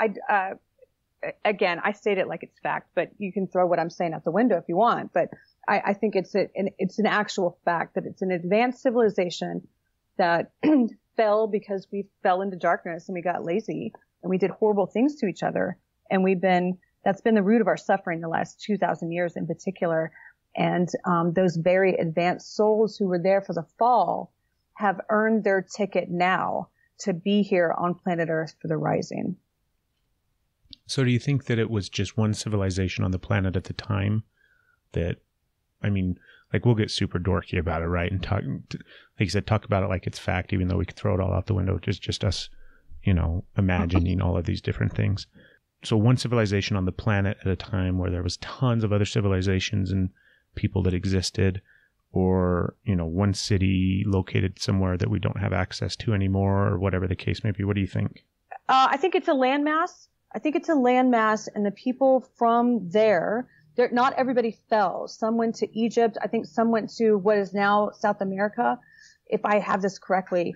again, I state it like it's fact, but you can throw what I'm saying out the window if you want. But I think it's an actual fact that it's an advanced civilization that fell because we fell into darkness and we got lazy and we did horrible things to each other. And that's been the root of our suffering the last 2,000 years in particular. And those very advanced souls who were there for the fall have earned their ticket now to be here on planet Earth for the rising. So do you think that it was just one civilization on the planet at the time that, I mean, like we'll get super dorky about it, right? And talk, like you said, talk about it like it's fact, even though we could throw it all out the window. Just us, imagining all of these different things. So one civilization on the planet at a time where there was tons of other civilizations and people that existed, or, one city located somewhere that we don't have access to anymore, or whatever the case may be. What do you think? I think it's a landmass. And the people from there, not everybody fell. Some went to Egypt. I think some went to what is now South America, if I have this correctly.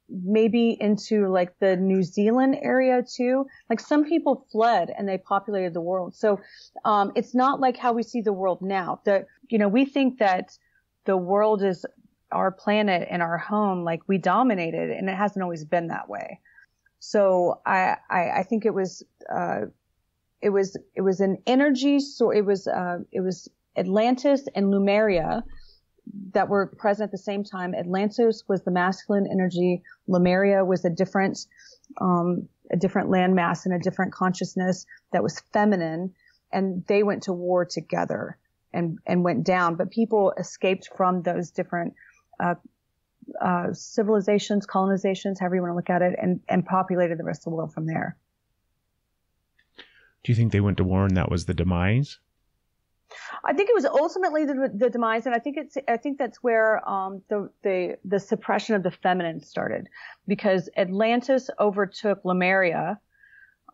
Maybe into like the New Zealand area too. Like some people fled and they populated the world. So, it's not like how we see the world now. We think that the world is our planet and our home, like we dominated, and it hasn't always been that way. So I think it was an energy. So it was Atlantis and Lemuria that were present at the same time. Atlantis was the masculine energy. Lemuria was a different landmass and a different consciousness that was feminine. And they went to war together and went down. But people escaped from those different, civilizations, colonizations, however you want to look at it, and populated the rest of the world from there. Do you think they went to war and that was the demise? I think it was ultimately the demise, and I think that's where the suppression of the feminine started, because Atlantis overtook Lemuria,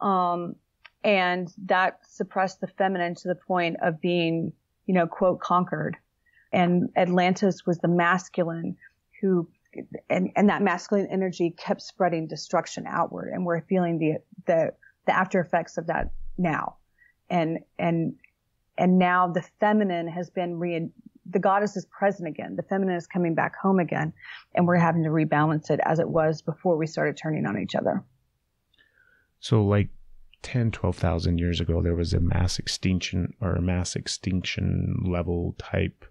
and that suppressed the feminine to the point of being, quote, conquered, and Atlantis was the masculine and that masculine energy kept spreading destruction outward, and we're feeling the after effects of that now, and now the feminine has been the goddess is present again. The feminine is coming back home again, and we're having to rebalance it as it was before we started turning on each other. So like 10, 12,000 years ago, there was a mass extinction level type.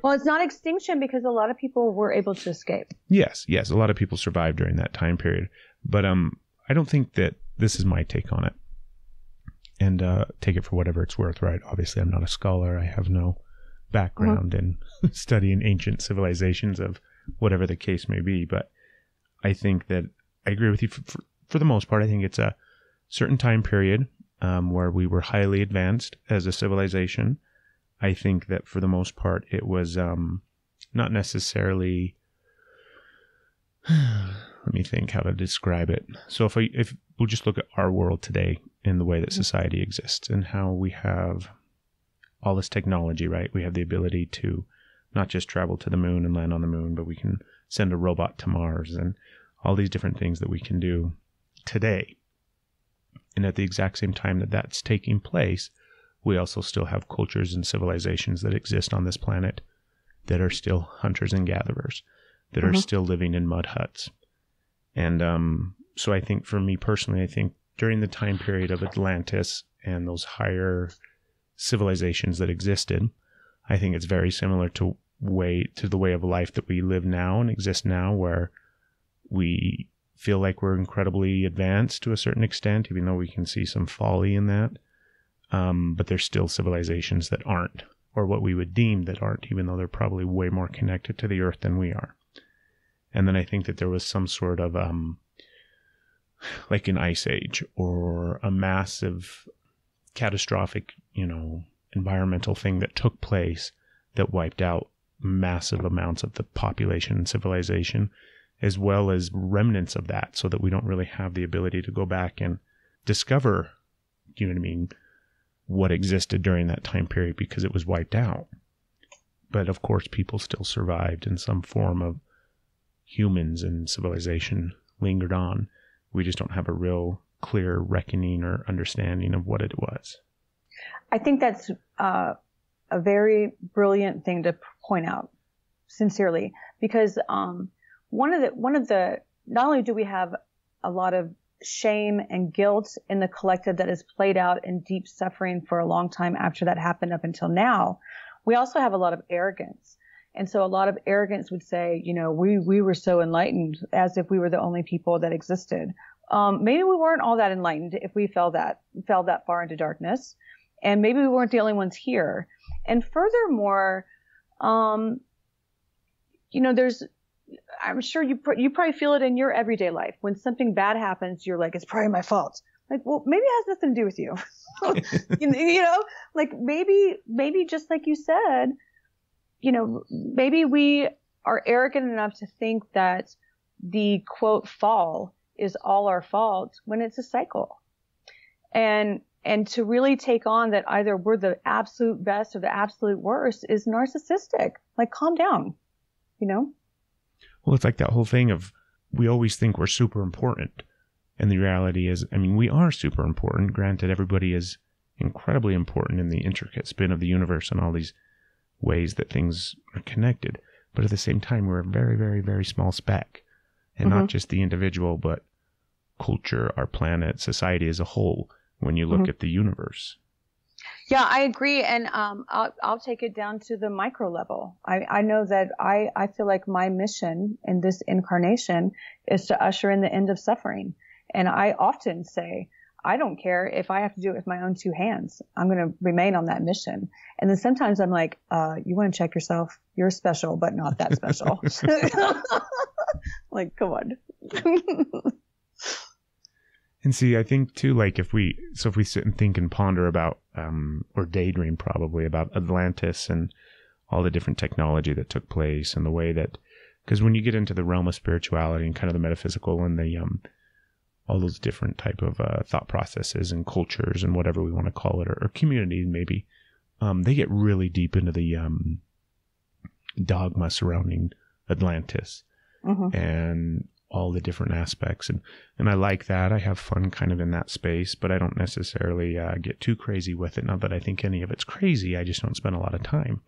Well, it's not extinction because a lot of people were able to escape. Yes. A lot of people survived during that time period. But I don't think that this is my take on it. And take it for whatever it's worth, right? Obviously, I'm not a scholar. I have no background in studying ancient civilizations of whatever the case may be. But I think that I agree with you for the most part. I think it's a certain time period where we were highly advanced as a civilization. I think that for the most part, it was not necessarily... Let me think how to describe it. So if we'll just look at our world today in the way that society exists and how we have all this technology, right? We have the ability to not just travel to the moon and land on the moon, but we can send a robot to Mars and all these different things that we can do today. And at the exact same time that that's taking place, we also still have cultures and civilizations that exist on this planet that are still hunters and gatherers, that are still living in mud huts. And so I think for me personally, I think during the time period of Atlantis and those higher civilizations that existed, I think it's very similar to the way of life that we live now and exist now, where we feel like we're incredibly advanced to a certain extent, even though we can see some folly in that. But there's still civilizations that aren't, or what we would deem that aren't, even though they're probably way more connected to the earth than we are. And then I think that there was some sort of, like an ice age or a massive catastrophic, environmental thing that took place that wiped out massive amounts of the population and civilization, as well as remnants of that, so that we don't really have the ability to go back and discover, you know what I mean, what existed during that time period because it was wiped out. But of course, people still survived in some form of humans, and civilization lingered on. We just don't have a real clear reckoning or understanding of what it was. I think that's a very brilliant thing to point out, sincerely, because one of the not only do we have a lot of shame and guilt in the collective that has played out in deep suffering for a long time after that happened up until now, we also have a lot of arrogance. And so a lot of arrogance would say, you know, we were so enlightened, as if we were the only people that existed. Maybe we weren't all that enlightened if we fell that far into darkness. And maybe we weren't the only ones here. And furthermore, you know, I'm sure you probably feel it in your everyday life. When something bad happens, you're like, it's probably my fault. Like, well, maybe it has nothing to do with you. you know, like maybe just like you said, you know, maybe we are arrogant enough to think that the quote fall is all our fault when it's a cycle. And to really take on that either we're the absolute best or the absolute worst is narcissistic. Like, calm down, you know? Well, it's like that whole thing of we always think we're super important. And the reality is, I mean, we are super important. Granted, everybody is incredibly important in the intricate spin of the universe and all these ways that things are connected. But at the same time, we're a very, very, very small speck. And not just the individual, but culture, our planet, society as a whole, when you look at the universe. Yeah, I agree. And I'll take it down to the micro level. I know that I feel like my mission in this incarnation is to usher in the end of suffering. And I often say, I don't care if I have to do it with my own two hands. I'm going to remain on that mission. And then sometimes I'm like, you want to check yourself? You're special, but not that special. Like, come on. And see, I think too, like if we sit and think and ponder about, or daydream probably about Atlantis and all the different technology that took place and the way that, because when you get into the realm of spirituality and kind of the metaphysical and the, all those different type of thought processes and cultures and whatever we want to call it, or communities maybe, they get really deep into the dogma surrounding Atlantis and all the different aspects. And I like that. I have fun kind of in that space, but I don't necessarily get too crazy with it. Not that I think any of it's crazy. I just don't spend a lot of time.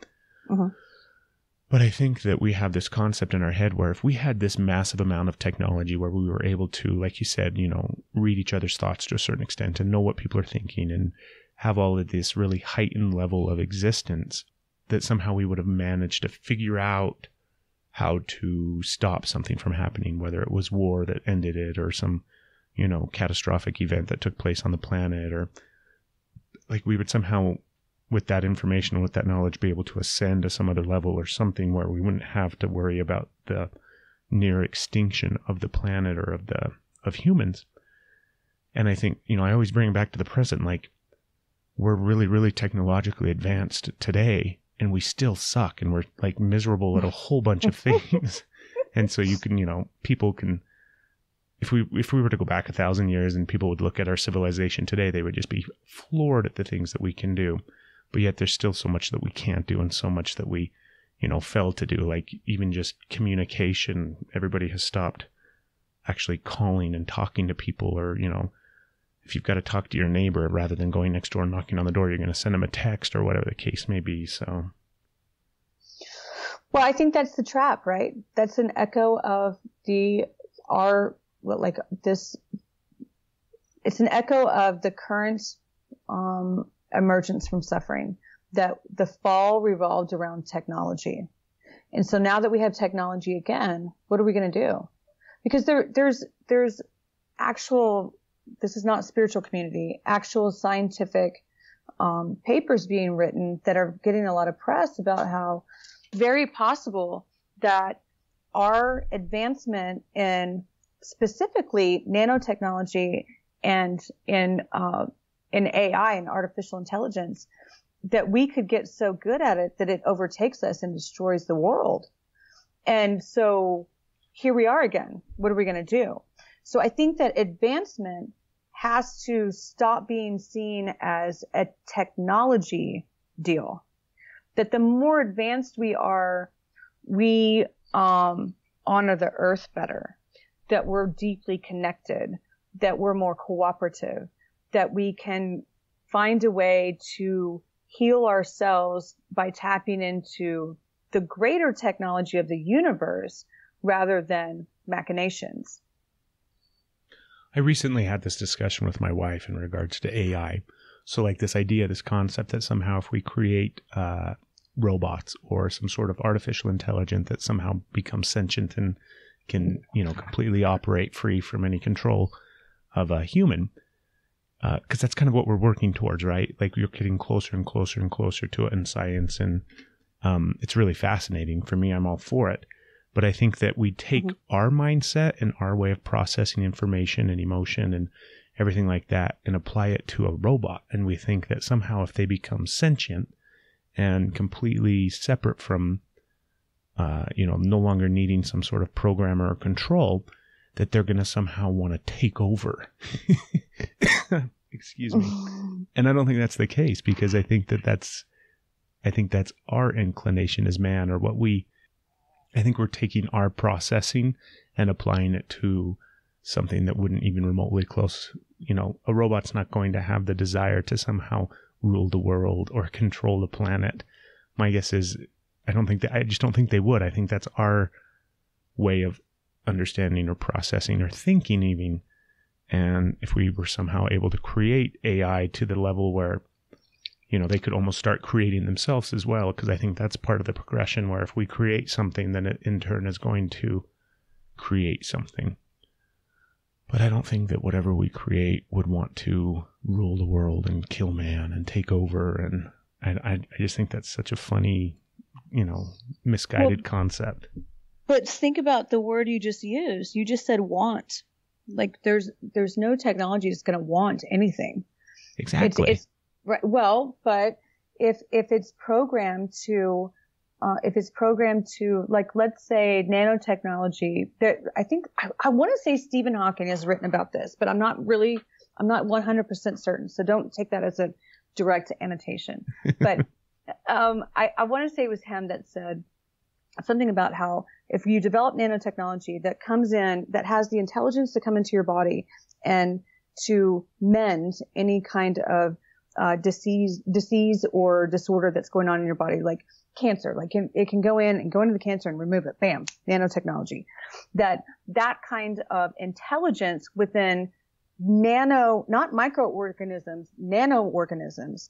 But I think that we have this concept in our head where if we had this massive amount of technology where we were able to, like you said, you know, read each other's thoughts to a certain extent and know what people are thinking and have all of this really heightened level of existence, that somehow we would have managed to figure out how to stop something from happening, whether it was war that ended it or some, you know, catastrophic event that took place on the planet, or like we would somehow, with that information, with that knowledge, be able to ascend to some other level or something where we wouldn't have to worry about the near extinction of the planet or of humans. And I think, you know, I always bring it back to the present, like we're really, really technologically advanced today, and we still suck, and we're like miserable at a whole bunch of things. And so you can, you know, people can, if we were to go back 1,000 years and people would look at our civilization today, they would just be floored at the things that we can do. But yet there's still so much that we can't do and so much that we, you know, fail to do. Like even just communication, everybody has stopped actually calling and talking to people, or, you know, if you've got to talk to your neighbor rather than going next door and knocking on the door, you're going to send them a text or whatever the case may be. So, well, I think that's the trap, right? That's an echo of it's an echo of the current emergence from suffering, that the fall revolved around technology. And so now that we have technology again, what are we going to do? Because there's actual, this is not spiritual community, actual scientific papers being written that are getting a lot of press about how very possible that our advancement in specifically nanotechnology and in AI and artificial intelligence, that we could get so good at it that it overtakes us and destroys the world. And so here we are again. What are we going to do? So I think that advancement has to stop being seen as a technology deal. That the more advanced we are, we honor the earth better, that we're deeply connected, that we're more cooperative, that we can find a way to heal ourselves by tapping into the greater technology of the universe rather than machinations. I recently had this discussion with my wife in regards to AI. So like this idea, this concept that somehow if we create robots or some sort of artificial intelligence that somehow becomes sentient and can, completely operate free from any control of a human, because that's kind of what we're working towards, right? Like you're getting closer and closer and closer to it in science. And it's really fascinating. For me, I'm all for it. But I think that we take our mindset and our way of processing information and emotion and everything like that and apply it to a robot. And we think that somehow if they become sentient and completely separate from, no longer needing some sort of programmer or control, that they're going to somehow want to take over. Excuse me. And I don't think that's the case, because I think that's our inclination as man, or I think we're taking our processing and applying it to something that wouldn't even remotely close. A robot's not going to have the desire to somehow rule the world or control the planet. My guess is, I just don't think they would. I think that's our way of understanding or processing or thinking even. And if we were somehow able to create AI to the level where, they could almost start creating themselves as well, because I think that's part of the progression, where if we create something, then it in turn is going to create something. But I don't think that whatever we create would want to rule the world and kill man and take over. And I just think that's such a funny, misguided concept. But think about the word you just used. You just said want. Like there's no technology that's going to want anything. Exactly. It's right. Well, but if it's programmed to, like, let's say nanotechnology, that I want to say Stephen Hawking has written about this, but I'm not 100% certain. So don't take that as a direct annotation. But I want to say it was him that said something about how if you develop nanotechnology that comes in, that has the intelligence to come into your body and to mend any kind of disease or disorder that's going on in your body, like cancer, like it can go into the cancer and remove it. Bam, nanotechnology. That kind of intelligence within not microorganisms, nanoorganisms,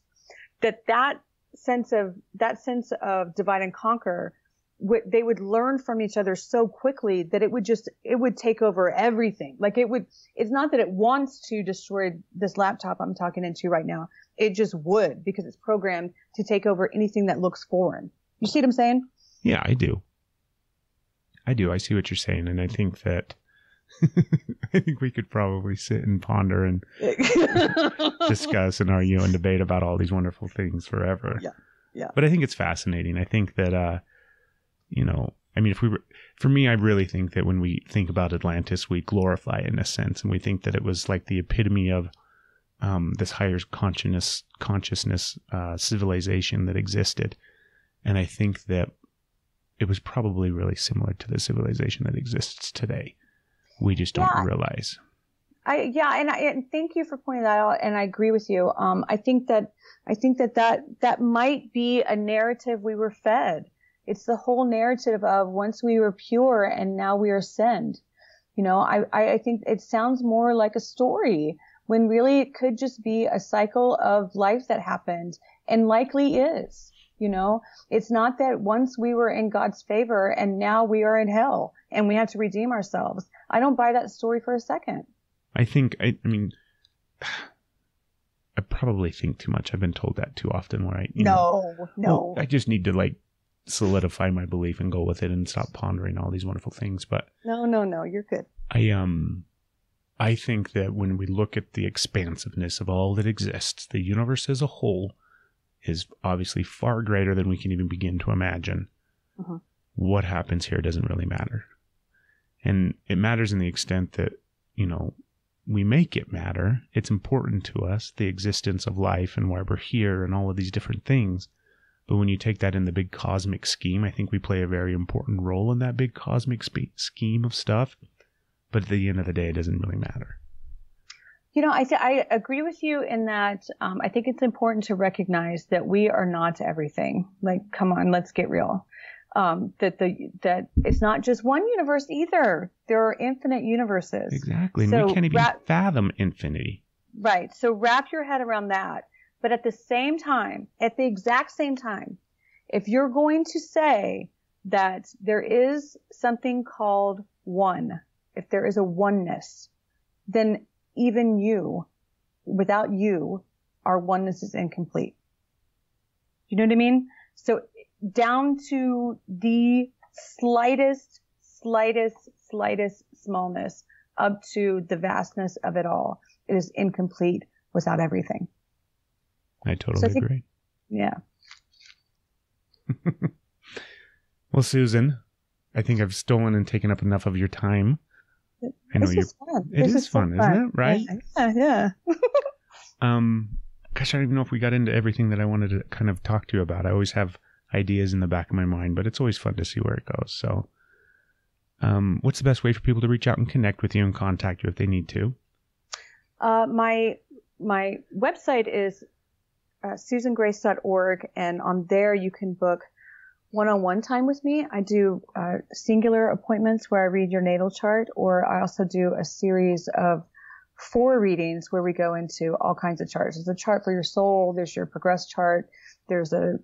that sense of divide and conquer, they would learn from each other so quickly that it would take over everything. Like it's not that it wants to destroy this laptop I'm talking into right now. It just would, because it's programmed to take over anything that looks foreign. You see what I'm saying? Yeah, I do. I see what you're saying. And I think that we could probably sit and ponder and discuss and argue and debate about all these wonderful things forever. Yeah. But I think it's fascinating. I think that, for me, I really think that when we think about Atlantis, we glorify it in a sense. And we think that it was like the epitome of this higher consciousness civilization that existed. And I think that it was probably really similar to the civilization that exists today. We just don't realize. And thank you for pointing that out. And I agree with you. I think that might be a narrative we were fed. It's the whole narrative of once we were pure and now we are sinned. I think it sounds more like a story when really it could just be a cycle of life that happened and likely is. It's not that once we were in God's favor and now we are in hell and we have to redeem ourselves. I don't buy that story for a second. I think, I probably think too much. I've been told that too often where No. I just need to solidify my belief and go with it and stop pondering all these wonderful things. But No, you're good. I think that when we look at the expansiveness of all that exists, the universe as a whole is obviously far greater than we can even begin to imagine. Mm-hmm. What happens here doesn't really matter. And it matters in the extent that, we make it matter. It's important to us, the existence of life and why we're here and all of these different things. But when you take that in the big cosmic scheme, I think we play a very important role in that big cosmic scheme of stuff. But at the end of the day, it doesn't really matter. You know, I agree with you in that I think it's important to recognize that we are not everything. Like, come on, let's get real. That it's not just one universe either. There are infinite universes. Exactly. And so we can't even fathom infinity. Right. So wrap your head around that. But at the exact same time, if you're going to say that there is something called one, if there is a oneness, then even you, without you, our oneness is incomplete. You know what I mean? So down to the slightest smallness up to the vastness of it all, it is incomplete without everything. I totally agree. Yeah. Well, Susan, I think I've stolen and taken up enough of your time. I know this is fun. It is fun, isn't it? Right? Yeah. Gosh, I don't even know if we got into everything that I wanted to kind of talk to you about. I always have ideas in the back of my mind, but it's always fun to see where it goes. So, what's the best way for people to reach out and connect with you and contact you if they need to? My website is susangrace.org, and on there you can book one-on-one time with me. I do singular appointments where I read your natal chart, or I also do a series of 4 readings where we go into all kinds of charts. There's a chart for your soul, there's your progress chart, there's your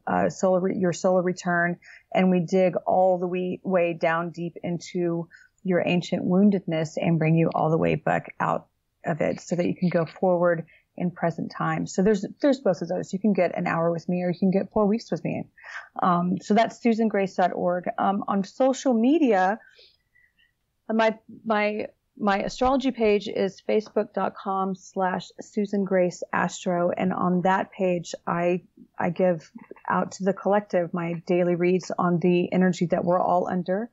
solar return, and we dig all the way down deep into your ancient woundedness and bring you all the way back out of it so that you can go forward in present time. So there's both of those. You can get an hour with me, or you can get 4 weeks with me. So that's susangrace.org. On social media, my astrology page is facebook.com/SusanGraceAstro. And on that page, I give out to the collective my daily reads on the energy that we're all under.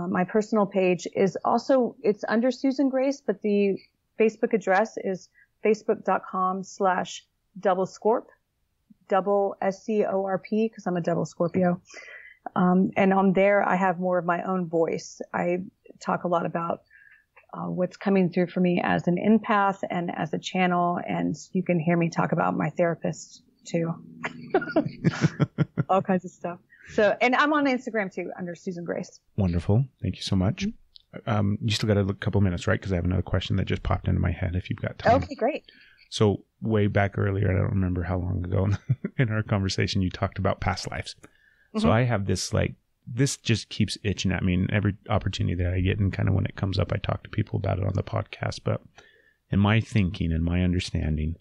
My personal page is also, it's under Susan Grace, but the Facebook address is facebook.com/doublescorp, double SCORP, because I'm a double Scorpio. And on there, I have more of my own voice. I talk a lot about what's coming through for me as an empath and as a channel. And you can hear me talk about my therapist too. All kinds of stuff. So, and I'm on Instagram too, under Susan Grace. Wonderful. Thank you so much. Mm-hmm. You still got a couple minutes, right? Because I have another question that just popped into my head if you've got time. Okay, great. So way back earlier, I don't remember how long ago in our conversation, you talked about past lives. Mm-hmm. So I have this, this just keeps itching at me, and every opportunity that I get, and kind of when it comes up, I talk to people about it on the podcast. But in my thinking and my understanding,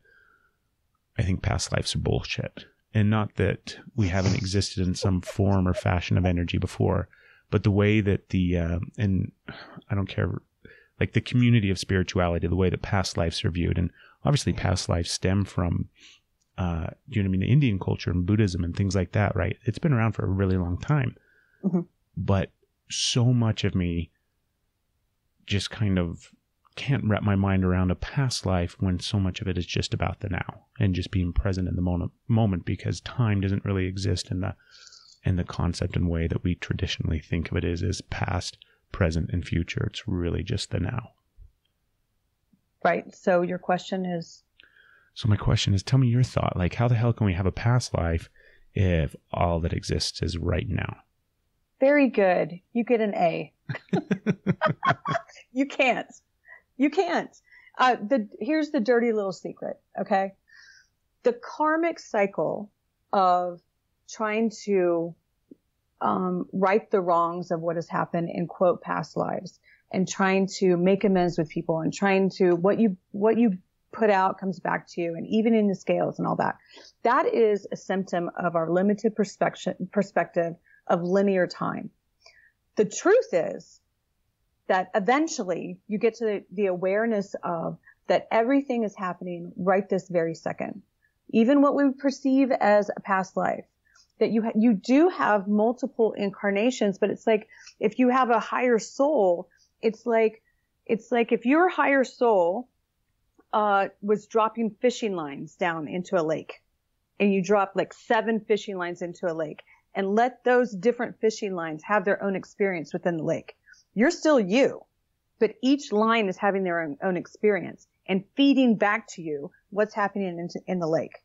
I think past lives are bullshit. And not that we haven't existed in some form or fashion of energy before, but the way that and I don't care, like the community of spirituality, the way that past lives are viewed. And obviously past lives stem from, you know what I mean, the Indian culture and Buddhism and things like that, right? It's been around for a really long time. Mm-hmm. But so much of me just kind of can't wrap my mind around a past life when so much of it is just about the now and just being present in the moment, because time doesn't really exist in the concept and way that we traditionally think of it as past, present, and future. It's really just the now. Right. So your question is? So my question is, tell me your thought. Like, how the hell can we have a past life if all that exists is right now? Very good. You get an A. You can't. Here's the dirty little secret. Okay. The karmic cycle of trying to right the wrongs of what has happened in quote past lives, and trying to make amends with people, and trying to what you put out comes back to you, and even in the scales and all that. That is a symptom of our limited perspective of linear time. The truth is that eventually you get to the awareness of that everything is happening right this very second. Even what we perceive as a past life, that you do have multiple incarnations, but it's like if you have a higher soul, it's like if your higher soul was dropping fishing lines down into a lake, and you drop like 7 fishing lines into a lake, and let those different fishing lines have their own experience within the lake. You're still you, but each line is having their own experience and feeding back to you what's happening in the lake.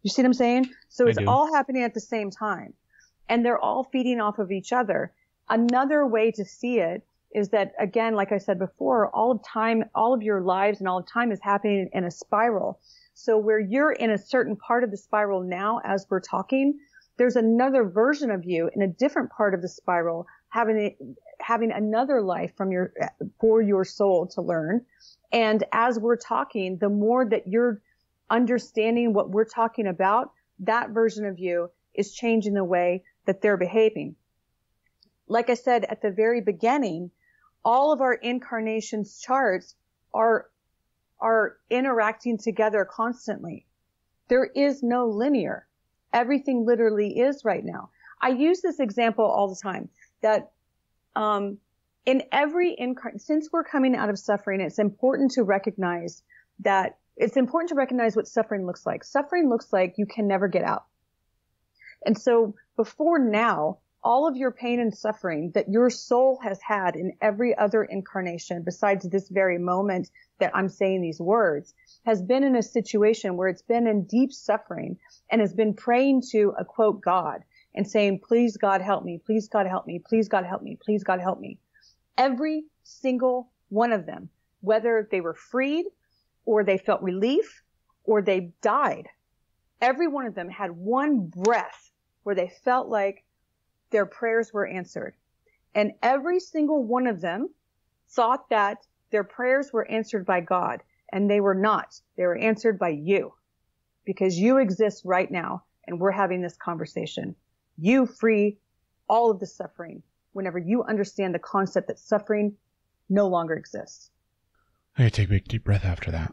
You see what I'm saying? So it's all happening at the same time, and they're all feeding off of each other. Another way to see it is that, again, like I said before, all of your lives and all of time is happening in a spiral. So where you're in a certain part of the spiral now as we're talking, there's another version of you in a different part of the spiral having another life for your soul to learn. And as we're talking, the more that you're understanding what we're talking about, that version of you is changing the way that they're behaving. Like I said at the very beginning, all of our incarnations charts are interacting together constantly. There is no linear. Everything literally is right now. I use this example all the time that in every since we're coming out of suffering, it's important to recognize what suffering looks like. Suffering looks like you can never get out. And so before now, all of your pain and suffering that your soul has had in every other incarnation besides this very moment that I'm saying these words has been in a situation where it's been in deep suffering and has been praying to a quote God and saying, please God help me, please God help me, please God help me, please God help me. Every single one of them, whether they were freed or they felt relief or they died, every one of them had one breath where they felt like their prayers were answered. And every single one of them thought that their prayers were answered by God, and they were not. They were answered by you, because you exist right now, and we're having this conversation. You free all of the suffering whenever you understand the concept that suffering no longer exists. I gotta take a big deep breath after that.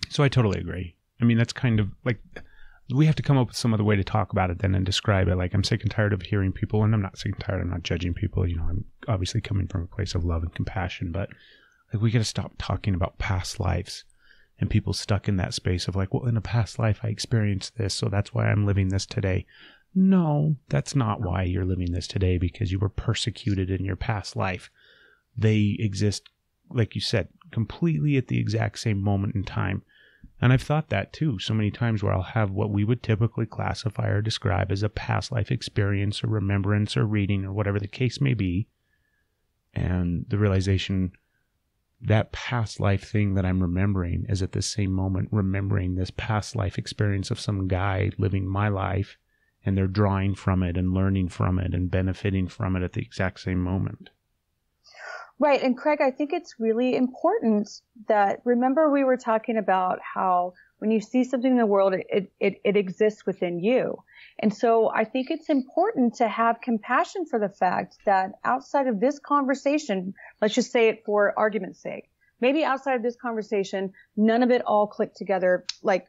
So I totally agree. I mean, that's kind of like, we have to come up with some other way to talk about it then and describe it. Like, I'm sick and tired of hearing people, and I'm not sick and tired. I'm not judging people. You know, I'm obviously coming from a place of love and compassion, but like, we got to stop talking about past lives and people stuck in that space of like, well, in a past life, I experienced this, so that's why I'm living this today. No, that's not why you're living this today, because you were persecuted in your past life. They exist, like you said, completely at the exact same moment in time. And I've thought that too so many times, where I'll have what we would typically classify or describe as a past life experience or remembrance or reading or whatever the case may be. And the realization that past life thing that I'm remembering is at the same moment remembering this past life experience of some guy living my life, and they're drawing from it and learning from it and benefiting from it at the exact same moment. Right. And Craig, I think it's really important that, remember we were talking about how when you see something in the world, it exists within you. And so I think it's important to have compassion for the fact that outside of this conversation, let's just say it for argument's sake, maybe outside of this conversation, none of it all clicked together. Like,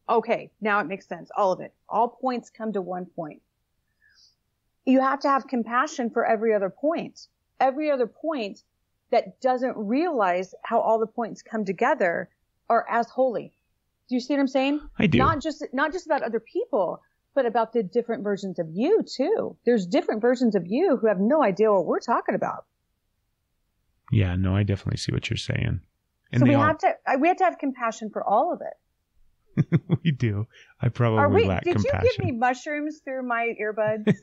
okay, now it makes sense. All of it. All points come to one point. You have to have compassion for every other point. Every other point that doesn't realize how all the points come together are as holy. Do you see what I'm saying? I do. Not just about other people, but about the different versions of you too. There's different versions of you who have no idea what we're talking about. Yeah, no, I definitely see what you're saying. And so we have to have compassion for all of it. We do. I probably lack compassion. Did you give me mushrooms through my earbuds?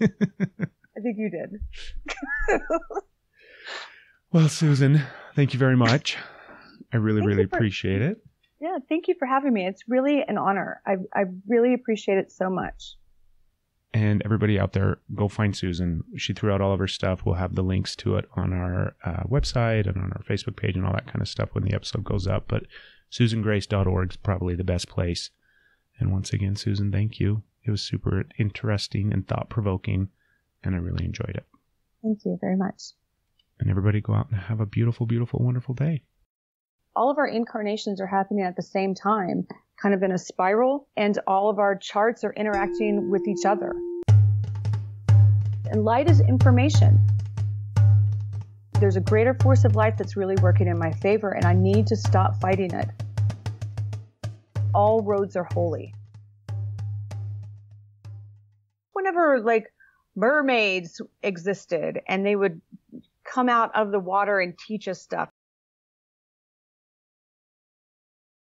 I think you did. Well, Susan, thank you very much. I really appreciate it. Yeah, thank you for having me. It's really an honor. I really appreciate it so much. And everybody out there, go find Susan. She threw out all of her stuff. We'll have the links to it on our website and on our Facebook page and all that kind of stuff when the episode goes up. But SusanGrace.org is probably the best place. And once again, Susan, thank you. It was super interesting and thought-provoking, and I really enjoyed it. Thank you very much. And everybody go out and have a beautiful, beautiful, wonderful day. All of our incarnations are happening at the same time, kind of in a spiral, and all of our charts are interacting with each other. And light is information. there's a greater force of life that's really working in my favor, and I need to stop fighting it. All roads are holy. Whenever like mermaids existed and they would come out of the water and teach us stuff,